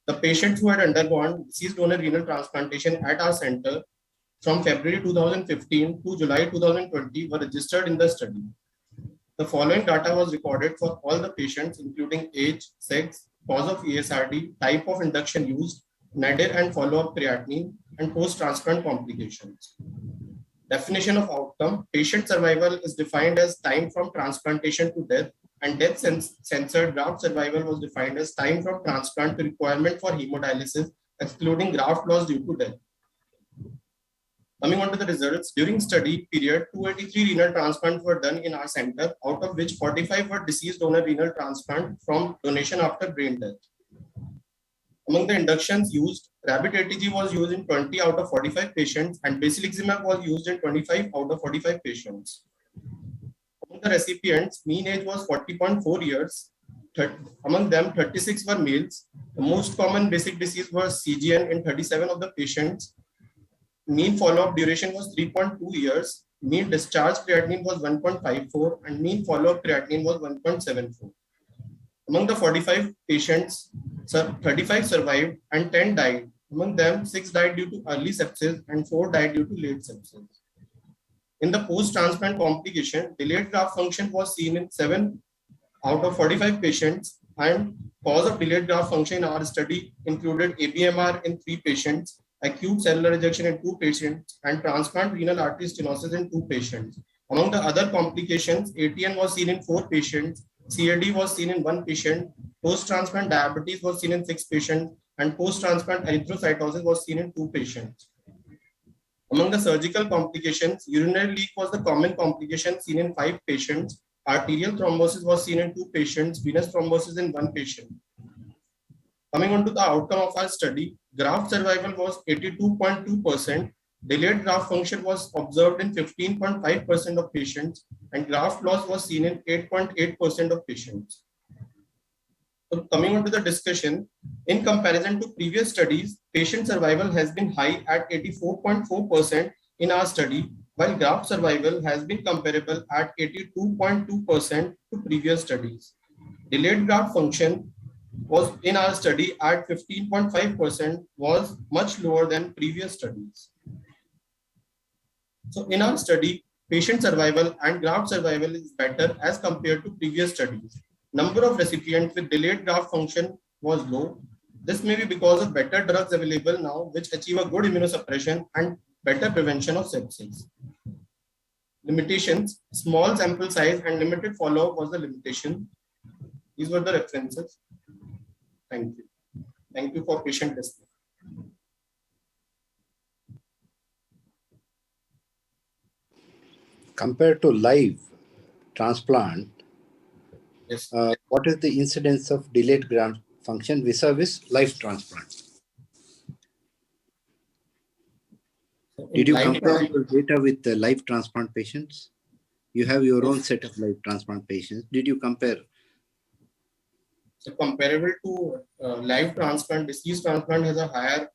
The patients who had undergone deceased donor renal transplantation at our center from February 2015 to July 2020 were registered in the study. The following data was recorded for all the patients, including age, sex, cause of ESRD, type of induction used, nadir and follow-up creatinine, and post-transplant complications. Definition of outcome: patient survival is defined as time from transplantation to death, and death censored graft survival was defined as time from transplant to requirement for hemodialysis, excluding graft loss due to death. Coming on to the results, during study period, 283 renal transplants were done in our center, out of which 45 were deceased donor renal transplant from donation after brain death. Among the inductions used, rabbit ATG was used in 20 out of 45 patients, and basiliximab was used in 25 out of 45 patients. Among the recipients, mean age was 40.4 years. Among them, 36 were males. The most common basic disease was CGN in 37 of the patients. Mean follow-up duration was 3.2 years. Mean discharge creatinine was 1.54, and mean follow-up creatinine was 1.74. Among the 45 patients, 35 survived and 10 died. Among them, 6 died due to early sepsis and 4 died due to late sepsis. In the post-transplant complication, delayed graft function was seen in 7 out of 45 patients, and cause of delayed graft function in our study included ABMR in 3 patients, acute cellular rejection in 2 patients, and transplant renal artery stenosis in 2 patients. Among the other complications, ATN was seen in 4 patients, CAD was seen in 1 patient, post-transplant diabetes was seen in 6 patients, and post-transplant erythrocytosis was seen in 2 patients. Among the surgical complications, urinary leak was the common complication seen in 5 patients, arterial thrombosis was seen in 2 patients, venous thrombosis in 1 patient. Coming on to the outcome of our study, graft survival was 82.2%, delayed graft function was observed in 15.5% of patients, and graft loss was seen in 8.8% of patients. So coming on to the discussion, in comparison to previous studies, patient survival has been high at 84.4% in our study, while graft survival has been comparable at 82.2% to previous studies. Delayed graft function was in our study at 15.5% was much lower than previous studies. So in our study, patient survival and graft survival is better as compared to previous studies. Number of recipients with delayed graft function was low. This may be because of better drugs available now, which achieve a good immunosuppression and better prevention of sepsis. Limitations: small sample size and limited follow-up was the limitation. These were the references. Thank you. Thank you for patient listening. Compared to live transplant, Yes. what is the incidence of delayed graft function vis-a-vis live transplant? Did you compare your data with the live transplant patients? You have your own set of live transplant patients. Did you compare? So comparable to live transplant, deceased transplant has a higher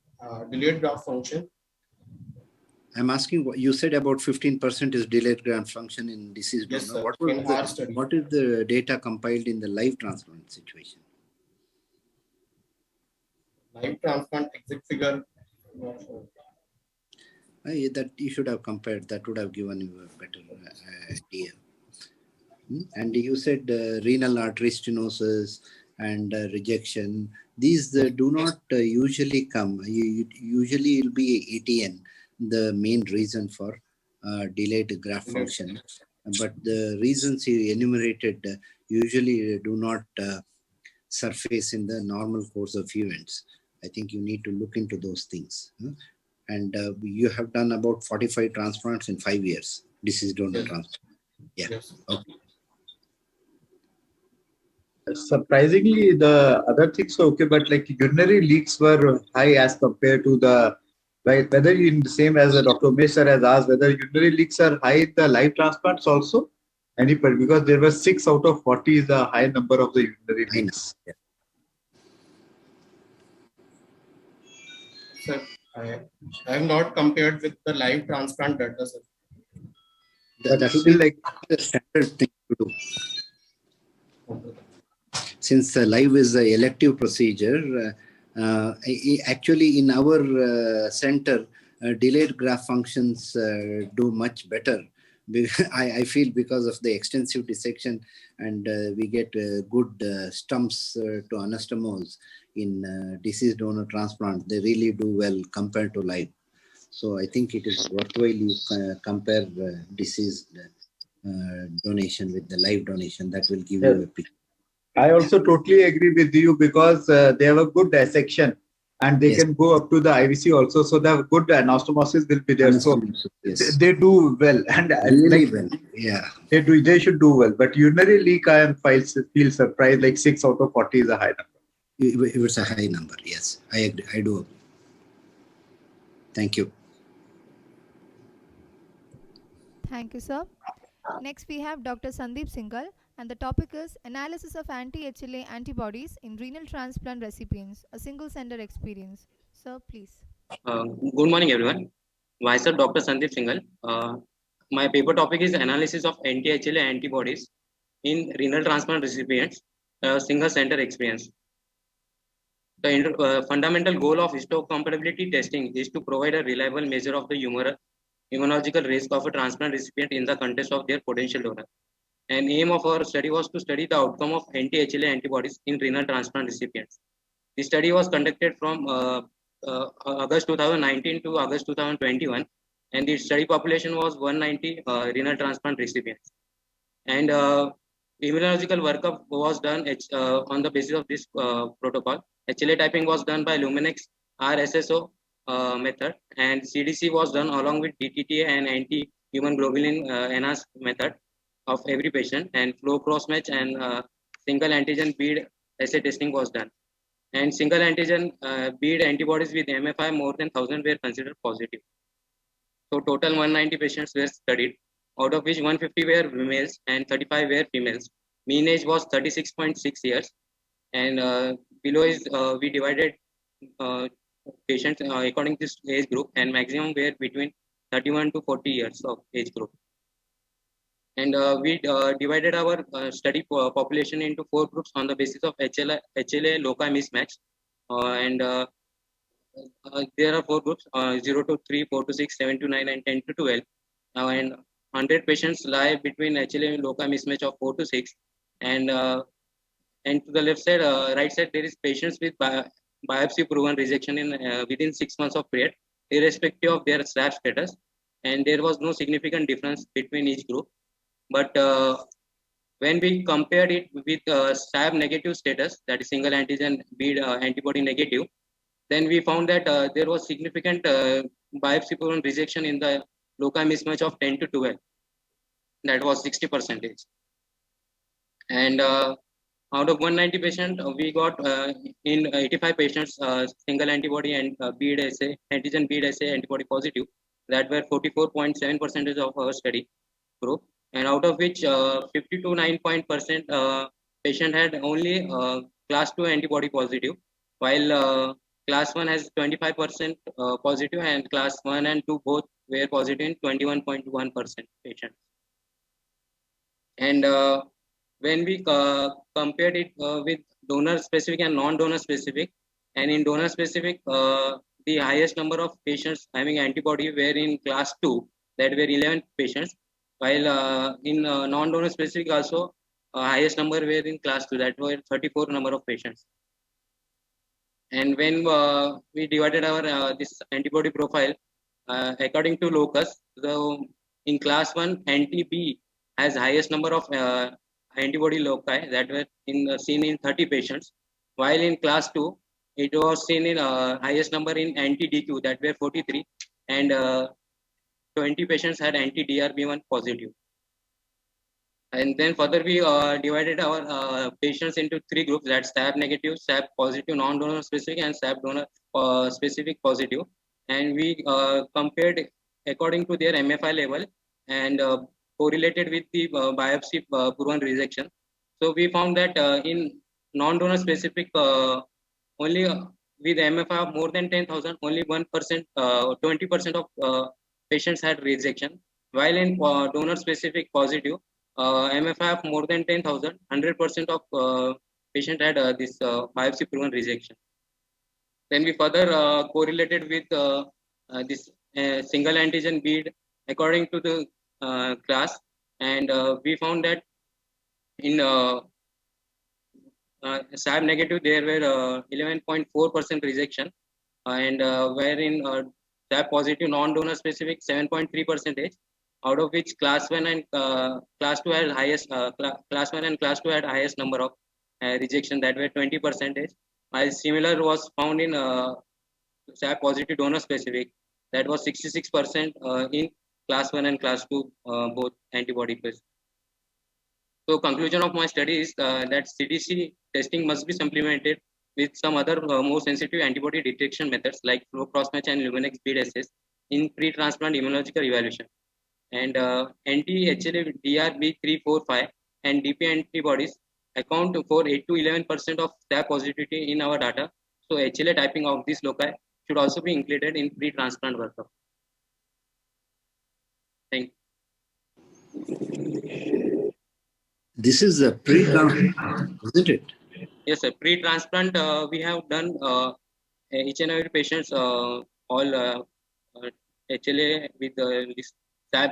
delayed graft function. I'm asking what you said about 15% is delayed graft function in deceased Yes, donor. sir. In our study. What is the data compiled in the live transplant situation? Live transplant exit figure. That you should have compared. That would have given you a better idea. And you said renal artery stenosis and rejection. These do not usually come. Usually it will be ATN, the main reason for delayed graft function. But the reasons you enumerated usually do not surface in the normal course of events. I think you need to look into those things. And you have done about 45 transplants in 5 years, deceased donor transplant. Yeah. Yes. Okay. Surprisingly, the other things were okay, but like urinary leaks were high as compared to the, like whether in the same as Dr. Umesh sir has asked, whether urinary leaks are high in the live transplants also. Because there were 6 out of 40 is the high number of the urinary leaks. Yeah. Sir, I have not compared with the live transplant data, sir. That would be like the standard thing to do. Since live is an elective procedure, actually in our center, delayed graft functions do much better. I feel because of the extensive dissection and we get good stumps to anastomose in deceased donor transplant. They really do well compared to live. So I think it is worthwhile you compare deceased donation with the live donation. That will give you a picture. I also totally agree with you because they have a good dissection and they can go up to the IVC also. So the good anastomosis will be there. So they do well. And really well. Yeah. They should do well. But urinary leak, I feel surprised, like 6 out of 40 is a high number. It's a high number. Yes, I agree. I do. Thank you. Thank you, sir. Next, we have Dr. Sandeep Singhal, and the topic is Analysis of Anti-HLA Antibodies in Renal Transplant Recipients, a Single Center Experience. Sir, please. Good morning, everyone. Myself, Dr. Sandeep Singhal. My paper topic is Analysis of Anti-HLA Antibodies in Renal Transplant Recipients, a Single Center Experience. The fundamental goal of histocompatibility testing is to provide a reliable measure of the immunological risk of a transplant recipient in the context of their potential donor. And aim of our study was to study the outcome of anti-HLA antibodies in renal transplant recipients. The study was conducted from August 2019 to August 2021, and the study population was 190 renal transplant recipients. And immunological workup was done on the basis of this protocol. HLA typing was done by Luminex RSSO method, and CDC was done along with DTTA and anti-human globulin enhanced method of every patient, and flow cross match and single antigen bead assay testing was done. And single antigen bead antibodies with MFI more than 1,000 were considered positive. So total 190 patients were studied, out of which 150 were males and 35 were females. Mean age was 36.6 years. And below is we divided patients according to this age group, and maximum were between 31 to 40 years of age group. And we divided our study population into 4 groups on the basis of HLA loci mismatch. There are 4 groups, 0 to 3, 4 to 6, 7 to 9, and 10 to 12. And 100 patients lie between HLA loci mismatch of 4 to 6. And to the left side, right side, there is patients with biopsy proven rejection in within 6 months of period, irrespective of their SRAB status. And there was no significant difference between each group. But when we compared it with SAB negative status, that is single antigen bead antibody negative, then we found that there was significant biopsy-proven rejection in the loci mismatch of 10 to 12. That was 60%. And out of 190 patients, we got in 85 patients single antibody and bead assay, antigen bead assay antibody positive. That were 44.7% of our study group. And out of which 50 to 9% patient had only class 2 antibody positive, while class 1 has 25% positive, and class 1 and 2 both were positive in 21.1% patients. And when we compared it with donor specific and non-donor specific, and in donor specific, the highest number of patients having antibody were in class 2, that were 11 patients, while in non-donor specific also, highest number were in class 2, that were 34 number of patients. And when we divided our this antibody profile according to locus, so in class 1, anti-B has highest number of antibody loci that were seen in 30 patients, while in class 2, it was seen in highest number in anti-DQ, that were 43, and 20 patients had anti-DRB1 positive. And then further we divided our patients into 3 groups, that's SAB negative, SAB positive, non-donor specific, and SAB donor specific positive. And we compared according to their MFI level and correlated with the biopsy proven rejection. So we found that in non-donor specific, only with MFI of more than 10,000, only 1%, 20% of patients had rejection, while in donor specific positive, MFI of more than 10,000, 100% of patient had this biopsy proven rejection. Then we further correlated with this single antigen bead according to the class, and we found that in SAB negative there were 11.4% rejection, and wherein SAB positive non-donor specific 7.3%, out of which class 1 and class 2 had highest class 1 and class 2 had highest number of rejection, that were 20%. While similar was found in SAB positive donor specific, that was 66% in class 1 and class 2 both antibody plus. So conclusion of my study is that CDC testing must be supplemented with some other more sensitive antibody detection methods like flow crossmatch and Luminex bead assays in pre-transplant immunological evaluation. And anti-HLA DRB345 and DP antibodies account for 8 to 11% of SAB positivity in our data. So HLA typing of these loci should also be included in pre-transplant workup. Thank you. This is a pre-transplant, isn't it? Yes, sir. Pre-transplant, we have done each and every patients all HLA with this SAB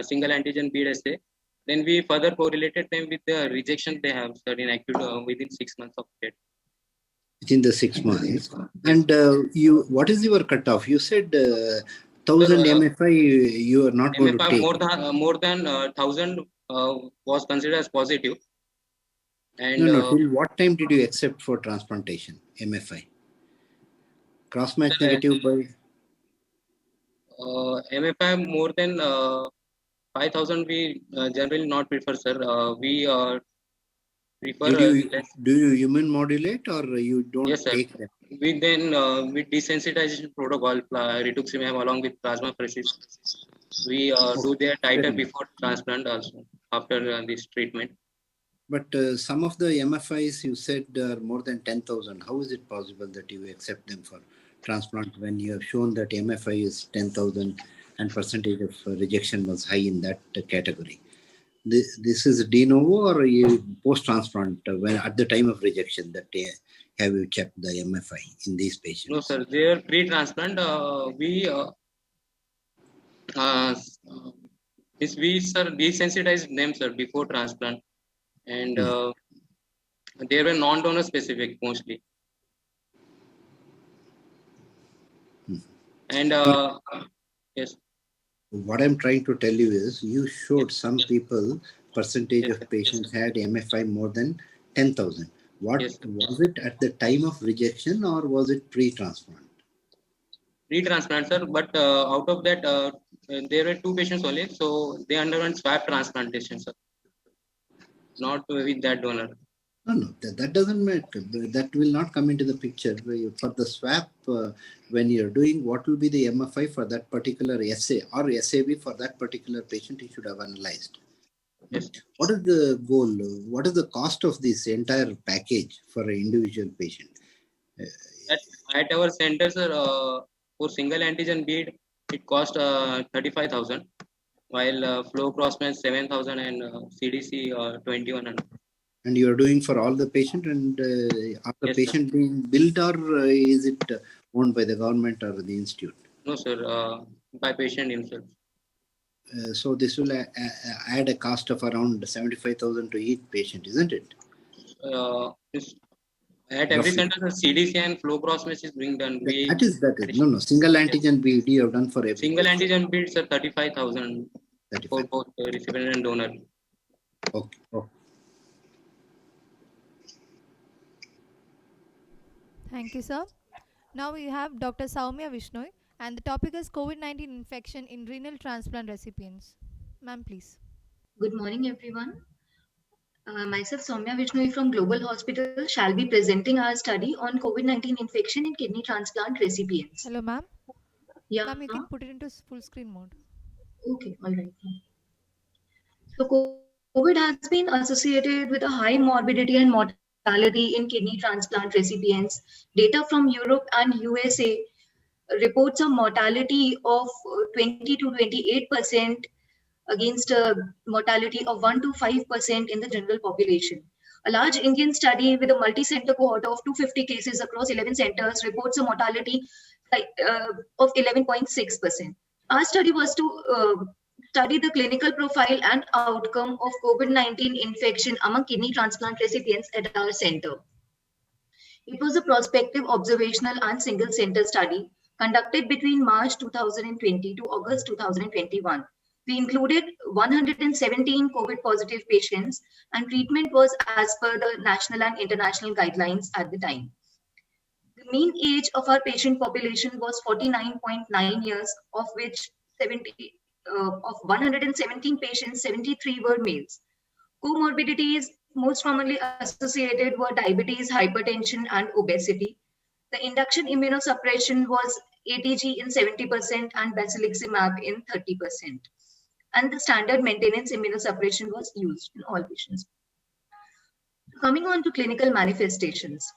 single antigen bead assay. Then we further correlated them with the rejection they have studied acute within 6 months of it. Within the 6 months. And what is your cutoff? You said 1,000 MFI you are not MFI going to take. More than 1,000 was considered as positive. And No, till what time did you accept for transplantation, MFI? Cross-match negative by? MFI more than 5,000 we generally not prefer, sir. We prefer. Do you immune modulate or you don't take them? We then with desensitization protocol, rituximab along with plasmapheresis, we do their titer before transplant also after this treatment. But some of the MFIs you said are more than 10,000. How is it possible that you accept them for transplant when you have shown that MFI is 10,000 and percentage of rejection was high in that category? This is de novo or post-transplant when at the time of rejection that have you checked the MFI in these patients? No, sir. They are pre-transplant. We desensitized them, sir, before transplant, and they were non-donor specific mostly. And yes. What I'm trying to tell you is you showed some people percentage of patients had MFI more than 10,000. What Yes, sir. was it at the time of rejection, or was it pre-transplant? Pre-transplant, sir, but out of that, there were 2 patients only, so they underwent swab transplantation, sir, not with that donor. No, that doesn't matter. That will not come into the picture. For the swap, when you're doing, what will be the MFI for that particular SA or SAB for that particular patient, you should have analyzed. Yes. What is the goal? What is the cost of this entire package for an individual patient? At our center, sir, for single antigen bead, it cost 35,000, while flow crossmatch 7,000 and CDC 2,100. And you are doing for all the patient, and are the Yes, patient being billed, or is it owned by the government or the institute? No, sir, by patient himself. So this will add a cost of around 75,000 to each patient, isn't it? At every Roughly. center, the CDC and flow crossmatch is being done. That is. No. Single antigen BD you have done for every Single patient. antigen beads, sir, 35,000 for both recipient and donor. Okay. Thank you, sir. Now we have Dr. Soumya Vishnoi, and the topic is COVID-19 infection in renal transplant recipients. Ma'am, please. Good morning, everyone. Myself, Soumya Vishnoi from Global Hospital, shall be presenting our study on COVID-19 infection in kidney transplant recipients. Hello, ma'am. Yeah. Ma'am, you can put it into full screen mode. Okay, all right. So COVID has been associated with a high morbidity and mortality in kidney transplant recipients. Data from Europe and USA reports a mortality of 20 to 28% against a mortality of 1 to 5% in the general population. A large Indian study with a multi-center cohort of 250 cases across 11 centers reports a mortality of 11.6%. Our study was to study the clinical profile and outcome of COVID-19 infection among kidney transplant recipients at our center. It was a prospective, observational and single center study conducted between March 2020 to August 2021. We included 117 COVID positive patients, and treatment was as per the national and international guidelines at the time. The mean age of our patient population was 49.9 years, of which of 117 patients, 73 were males. Comorbidities most commonly associated were diabetes, hypertension, and obesity. The induction immunosuppression was ATG in 70% and basiliximab in 30%. And the standard maintenance immunosuppression was used in all patients. Coming on to clinical manifestations.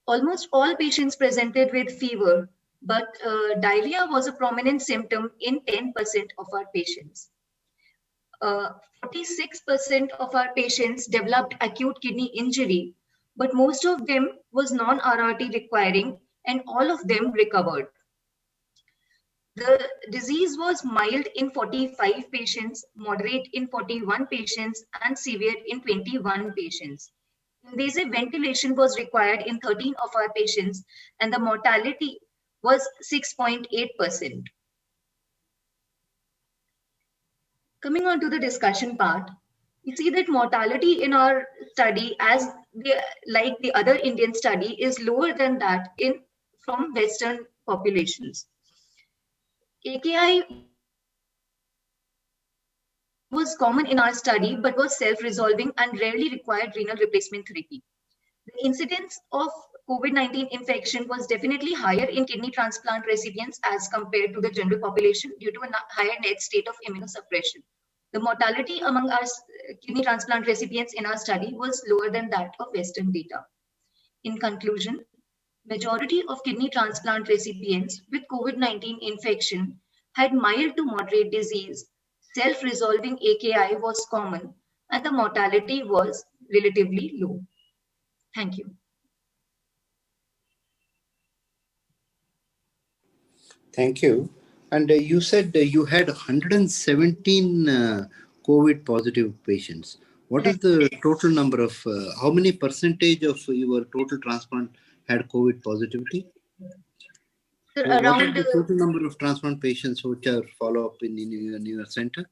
Almost all patients presented with fever, but diarrhea was a prominent symptom in 10% of our patients. 46% of our patients developed acute kidney injury, but most of them was non-RRT requiring, and all of them recovered. The disease was mild in 45 patients, moderate in 41 patients, and severe in 21 patients. Invasive ventilation was required in 13 of our patients, and the mortality was 6.8%. Coming on to the discussion part, you see that mortality in our study, like the other Indian study, is lower than that from Western populations. AKI was common in our study, but was self-resolving and rarely required renal replacement therapy. The incidence of COVID-19 infection was definitely higher in kidney transplant recipients as compared to the general population due to a higher net state of immunosuppression. The mortality among our kidney transplant recipients in our study was lower than that of Western data. In conclusion, majority of kidney transplant recipients with COVID-19 infection had mild to moderate disease, self-resolving AKI was common, and the mortality was relatively low. Thank you. Thank you. And you said you had 117 COVID positive patients. What is the total number of, how many percentage of your total transplant had COVID positivity? Sir, what is the total number of transplant patients which are follow-up in your center?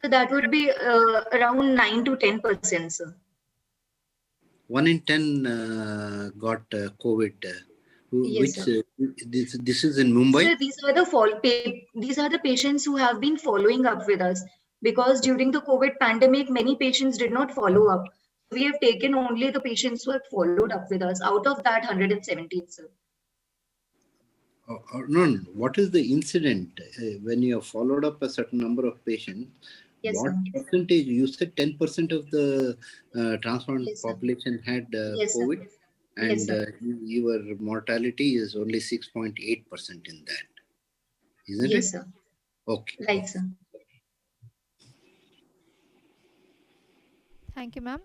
So that would be around 9 to 10%, sir. 1 in 10 got COVID. Yes, sir. This is in Mumbai? Sir, these are the patients who have been following up with us, because during the COVID pandemic, many patients did not follow up. We have taken only the patients who have followed up with us. Out of that, 117, sir. No. What is the incident when you have followed up a certain number of patients? Yes, what sir. percentage? You said 10% of the transplant Yes, sir. population had Yes, sir. COVID, and Yes, sir. your mortality is only 6.8% in that. Isn't it? Yes, sir. Okay. Right, sir. Thank you, ma'am.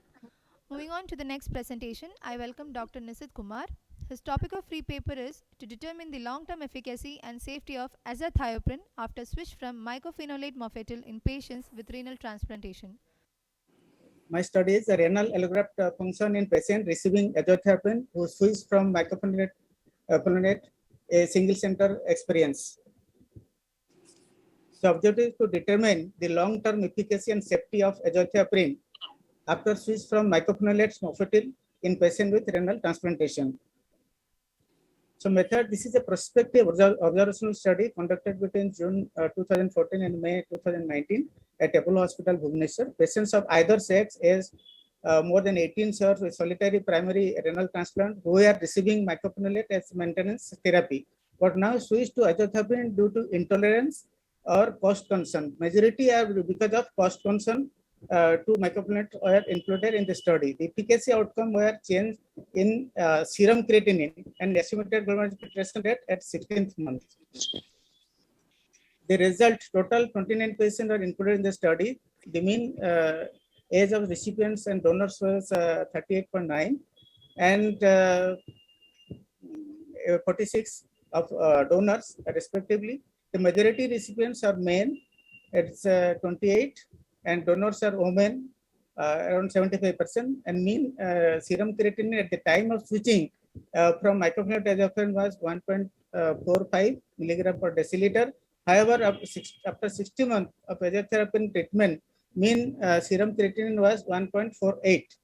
Moving on to the next presentation, I welcome Dr. Nisit Kumar. His topic of free paper is to determine the long-term efficacy and safety of azathioprine after switch from mycophenolate mofetil in patients with renal transplantation. My study is a renal allograft function in patient receiving azathioprine who switched from mycophenolate a single center experience. The objective is to determine the long-term efficacy and safety of azathioprine after switch from mycophenolate mofetil in patient with renal transplantation. So method, this is a prospective observational study conducted between June 2014 and May 2019 at Apollo Hospital, Bhubaneswar. Patients of either sex as more than 18 years with solitary primary renal transplant who are receiving mycophenolate as maintenance therapy, but now switched to azathioprine due to intolerance or cost concern. Majority are because of cost concern. Two mycophenolate were included in the study. The efficacy outcome were changed in serum creatinine and estimated glomerular filtration rate at 16th month. The result, total 29 patients are included in the study. The mean age of recipients and donors was 38.9, and 46 of donors respectively. The majority recipients are men, it's 28, and donors are women, around 75%, and mean serum creatinine at the time of switching from mycophenolate azathioprine was 1.45 milligram per deciliter. However, after 60 months of azathioprine treatment, mean serum creatinine was 1.48.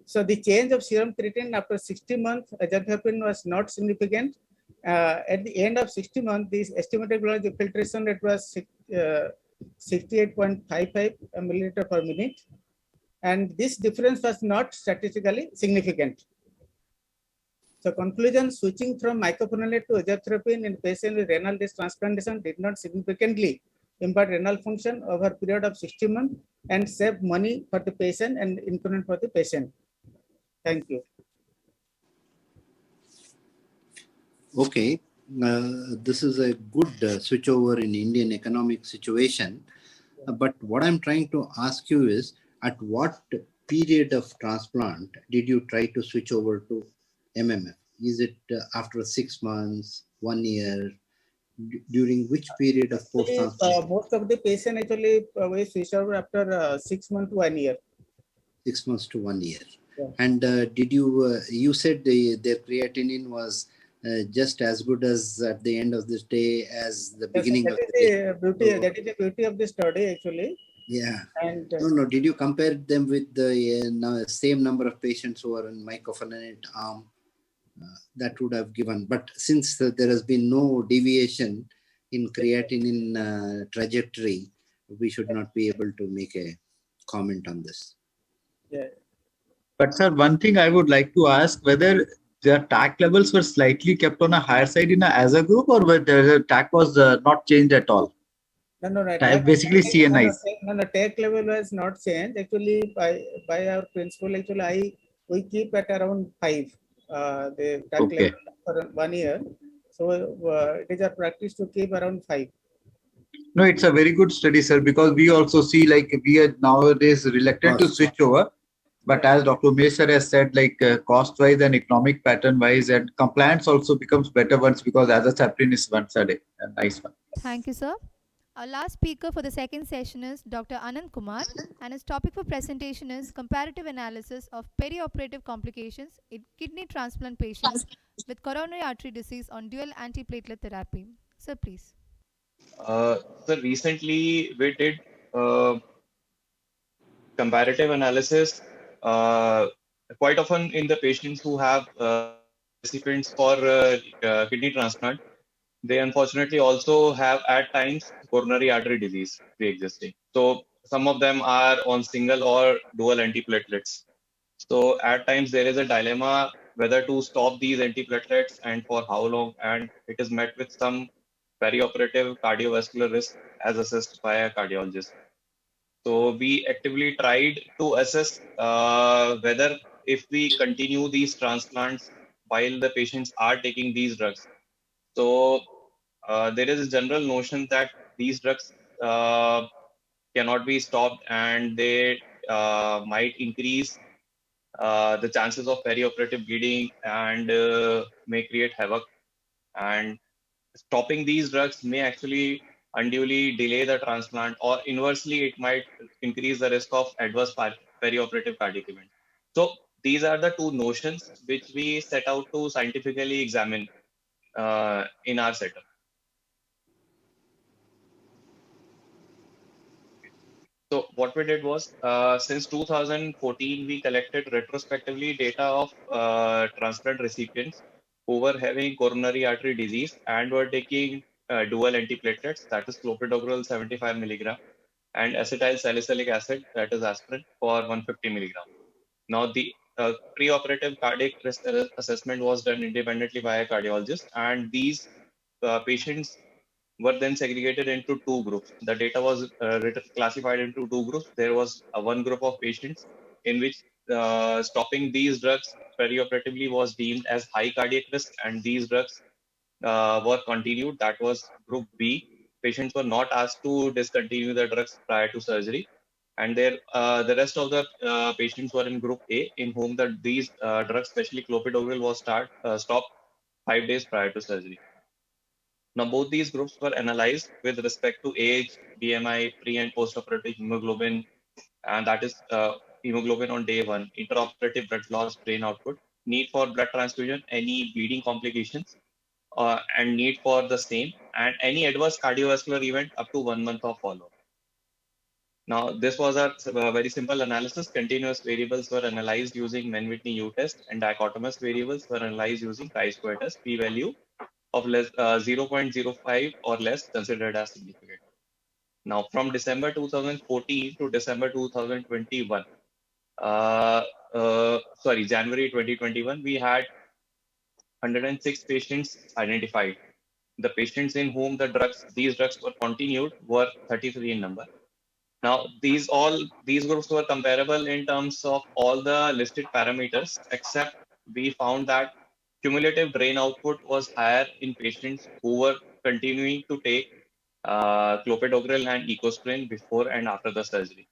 So the change of serum creatinine after 60 months azathioprine was not significant. At the end of 60 months, this estimated glomerular filtration rate was 68.55 milliliter per minute, and this difference was not statistically significant. So conclusion, switching from mycophenolate to azathioprine in patients with renal disk transplantation did not significantly impact renal function over a period of 60 months and save money for the patient and inconvenience for the patient. Thank you. Okay, this is a good switchover in Indian economic situation. But what I'm trying to ask you is, at what period of transplant did you try to switch over to MMF? Is it after 6 months, 1 year? During which period of post-transplant? Most of the patients actually we switch over after 6 months to 1 year. 6 months to 1 year. Yeah. And did you, you said their creatinine was just as good as at the end of this day as the beginning of the day. That is the beauty of the study actually. Yeah. And no. Did you compare them with the same number of patients who are in mycophenolate arm? That would have given. But since there has been no deviation in creatinine trajectory, we should not be able to make a comment on this. Yeah. But sir, one thing I would like to ask, whether their TAC levels were slightly kept on a higher side in as a group, or whether the TAC was not changed at all? No. Basically CNIs. No, TAC level was not changed. Actually, by our principle, actually, we keep at around 5. The TAC level for 1 year. So it is our practice to keep around 5. No, it's a very good study, sir, because we also see like we are nowadays reluctant to switch over. But as Dr. Umesh sir has said, like cost-wise and economic pattern-wise, and compliance also becomes better once, because azathioprine is once a day. A nice one. Thank you, sir. Our last speaker for the second session is Dr. Anand Kumar, and his topic for presentation is comparative analysis of perioperative complications in kidney transplant patients with coronary artery disease on dual antiplatelet therapy. Sir, please. So recently we did comparative analysis, quite often in the patients who have recipients for kidney transplant, they unfortunately also have at times coronary artery disease pre-existing. So some of them are on single or dual antiplatelets. So at times there is a dilemma whether to stop these antiplatelets and for how long, and it is met with some perioperative cardiovascular risk as assessed by a cardiologist. So we actively tried to assess whether if we continue these transplants while the patients are taking these drugs. So there is a general notion that these drugs cannot be stopped and they might increase the chances of perioperative bleeding and may create havoc. And stopping these drugs may actually unduly delay the transplant, or inversely, it might increase the risk of adverse perioperative cardiac event. So these are the two notions which we set out to scientifically examine in our setup. So what we did was, since 2014, we collected retrospectively data of transplant recipients who were having coronary artery disease and were taking dual antiplatelets, that is clopidogrel 75 milligram, and acetyl salicylic acid, that is aspirin, for 150 milligram. Now, the preoperative cardiac risk assessment was done independently by a cardiologist, and these patients were then segregated into two groups. The data was classified into two groups. There was one group of patients in which stopping these drugs perioperatively was deemed as high cardiac risk, and these drugs were continued. That was group B. Patients were not asked to discontinue the drugs prior to surgery. And there, the rest of the patients were in group A, in whom these drugs, especially clopidogrel, was stopped 5 days prior to surgery. Now, both these groups were analyzed with respect to age, BMI, pre and post-operative hemoglobin, and that is hemoglobin on day one, intraoperative blood loss, brain output, need for blood transfusion, any bleeding complications, and need for the same, and any adverse cardiovascular event up to 1 month of follow-up. Now, this was a very simple analysis. Continuous variables were analyzed using Mann-Whitney U-test, and dichotomous variables were analyzed using chi-square test, p-value of 0.05 or less considered as significant. Now, from December 2014 to December 2021, January 2021, we had 106 patients identified. The patients in whom these drugs were continued were 33 in number. Now, these groups were comparable in terms of all the listed parameters, except we found that cumulative drain output was higher in patients who were continuing to take clopidogrel and ecosprin before and after the surgery.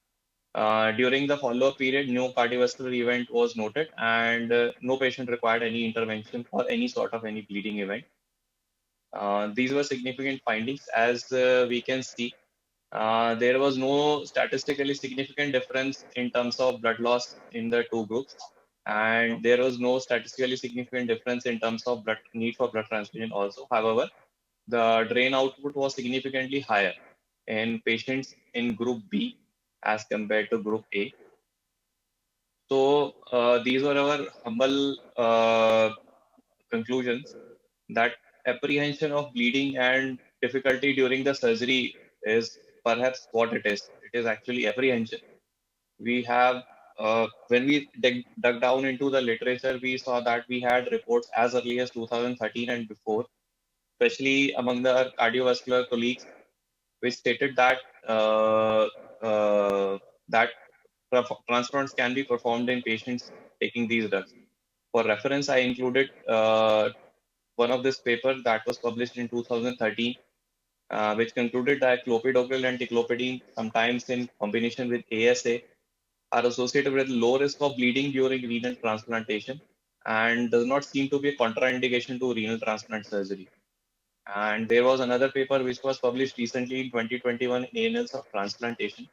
During the follow-up period, no cardiovascular event was noted, and no patient required any intervention for any sort of any bleeding event. These were significant findings. As we can see, there was no statistically significant difference in terms of blood loss in the two groups, and there was no statistically significant difference in terms of need for blood transfusion also. However, the drain output was significantly higher in patients in group B as compared to group A. So these were our humble conclusions, that apprehension of bleeding and difficulty during the surgery is perhaps what it is. It is actually apprehension. We have, when we dug down into the literature, we saw that we had reports as early as 2013 and before, especially among the cardiovascular colleagues, which stated that transplants can be performed in patients taking these drugs. For reference, I included one of this paper that was published in 2013, which concluded that clopidogrel and ticlopidine, sometimes in combination with ASA, are associated with low risk of bleeding during renal transplantation and does not seem to be a contraindication to renal transplant surgery. And there was another paper which was published recently in 2021 in Annals of Transplantation,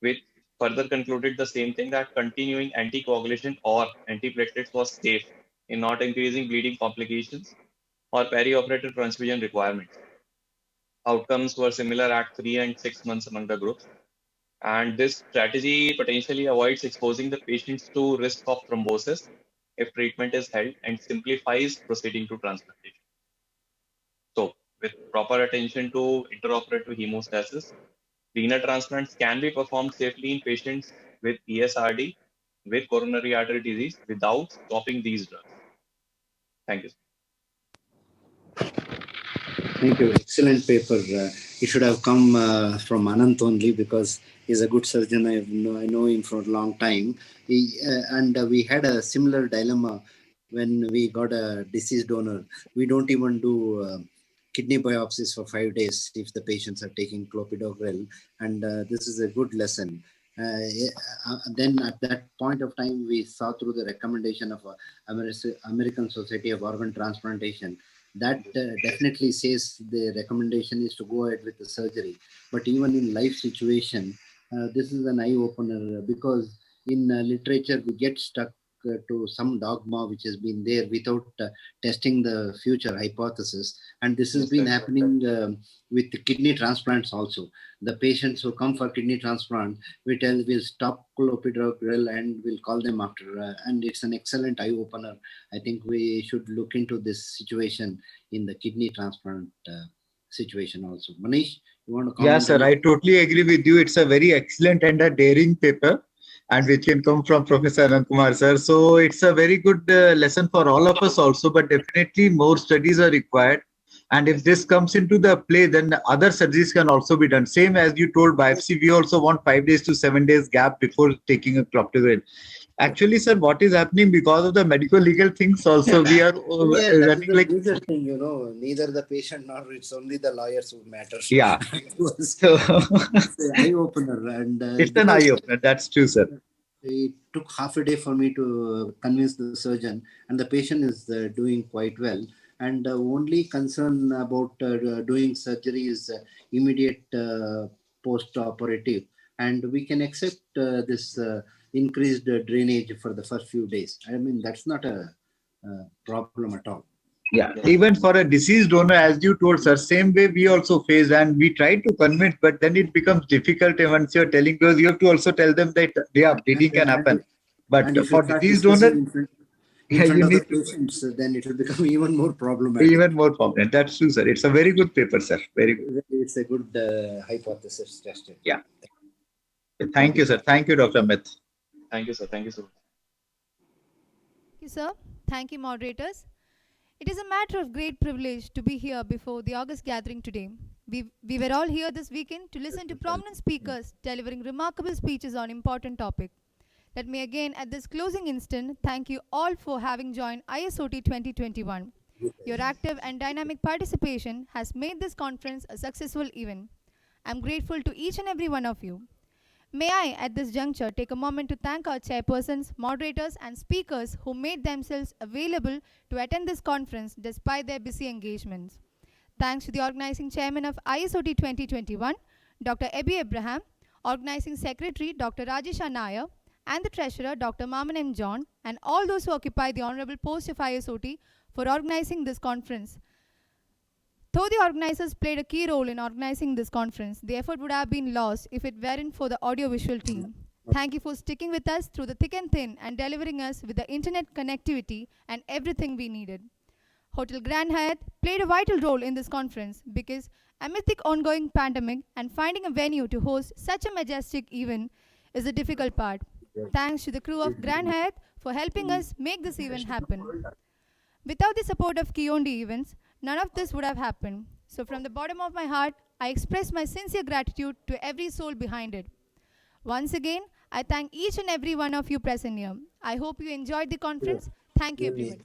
which further concluded the same thing, that continuing anticoagulation or antiplatelets was safe in not increasing bleeding complications or perioperative transfusion requirements. Outcomes were similar at 3 and 6 months among the groups. And this strategy potentially avoids exposing the patients to risk of thrombosis if treatment is held and simplifies proceeding to transplantation. So with proper attention to interoperative hemostasis, renal transplants can be performed safely in patients with ESRD with coronary artery disease without stopping these drugs. Thank you. Thank you. Excellent paper. It should have come from Anant only because he's a good surgeon. I know him for a long time. We had a similar dilemma when we got a deceased donor. We don't even do kidney biopsies for 5 days if the patients are taking clopidogrel. And this is a good lesson. Then at that point of time, we saw through the recommendation of American Society of Organ Transplantation that definitely says the recommendation is to go ahead with the surgery. But even in life situation, this is an eye opener because in literature we get stuck to some dogma which has been there without testing the future hypothesis. And this has been happening with the kidney transplants also. The patients who come for kidney transplant, we'll stop clopidogrel and we'll call them after. And it's an excellent eye opener. I think we should look into this situation in the kidney transplant situation also. Manish, you want to comment? Yes, sir. I totally agree with you. It's a very excellent and a daring paper, and which can come from Professor Anant Kumar, sir. So it's a very good lesson for all of us also, but definitely more studies are required. And if this comes into the play, then other surgeries can also be done. Same as you told biopsy, we also want 5 days to 7 days gap before taking a clopidogrel. Actually, sir, what is happening because of the medical legal things also, we are running like... Thing, you know, neither the patient nor it's only the lawyers who matter. Yeah. So, it's an eye-opener. And, it's an eye-opener, that's true, sir. It took half a day for me to convince the surgeon, and the patient is doing quite well. And only concern about doing surgery is immediate post-operative. And we can accept this increased drainage for the first few days. I mean, that's not a problem at all. Yeah, even for a deceased donor, as you told, sir, same way we also face, and we try to convince, but then it becomes difficult once you're telling, because you have to also tell them that bleeding can happen. But for deceased donor, you need patients, then it will become even more problematic. Even more problematic. That's true, sir. It's a very good paper, sir. Very good. It's a good hypothesis tested. Yeah. Thank you, sir. Thank you, Dr. Amit. Thank you, sir. Thank you so much. Thank you, sir. Thank you, moderators. It is a matter of great privilege to be here before the August gathering today. We were all here this weekend to listen to prominent speakers delivering remarkable speeches on important topics. Let me again, at this closing instant, thank you all for having joined ISOT 2021. Your active and dynamic participation has made this conference a successful event. I'm grateful to each and every one of you. May I, at this juncture, take a moment to thank our chairpersons, moderators, and speakers who made themselves available to attend this conference despite their busy engagements. Thanks to the organizing chairman of ISOT 2021, Dr. Ebi Abraham, organizing secretary, Dr. Rajesha Nair, and the treasurer, Dr. Maman M. John, and all those who occupy the honorable post of ISOT for organizing this conference. Though the organizers played a key role in organizing this conference, the effort would have been lost if it weren't for the audiovisual team. Thank you for sticking with us through the thick and thin and delivering us with the internet connectivity and everything we needed. Hotel Grand Hyatt played a vital role in this conference because amidst the ongoing pandemic and finding a venue to host such a majestic event is the difficult part. Thanks to the crew of Grand Hyatt for helping us make this event happen. Without the support of Kiondi Events, none of this would have happened. So from the bottom of my heart, I express my sincere gratitude to every soul behind it. Once again, I thank each and every one of you present here. I hope you enjoyed the conference. Thank you, everybody.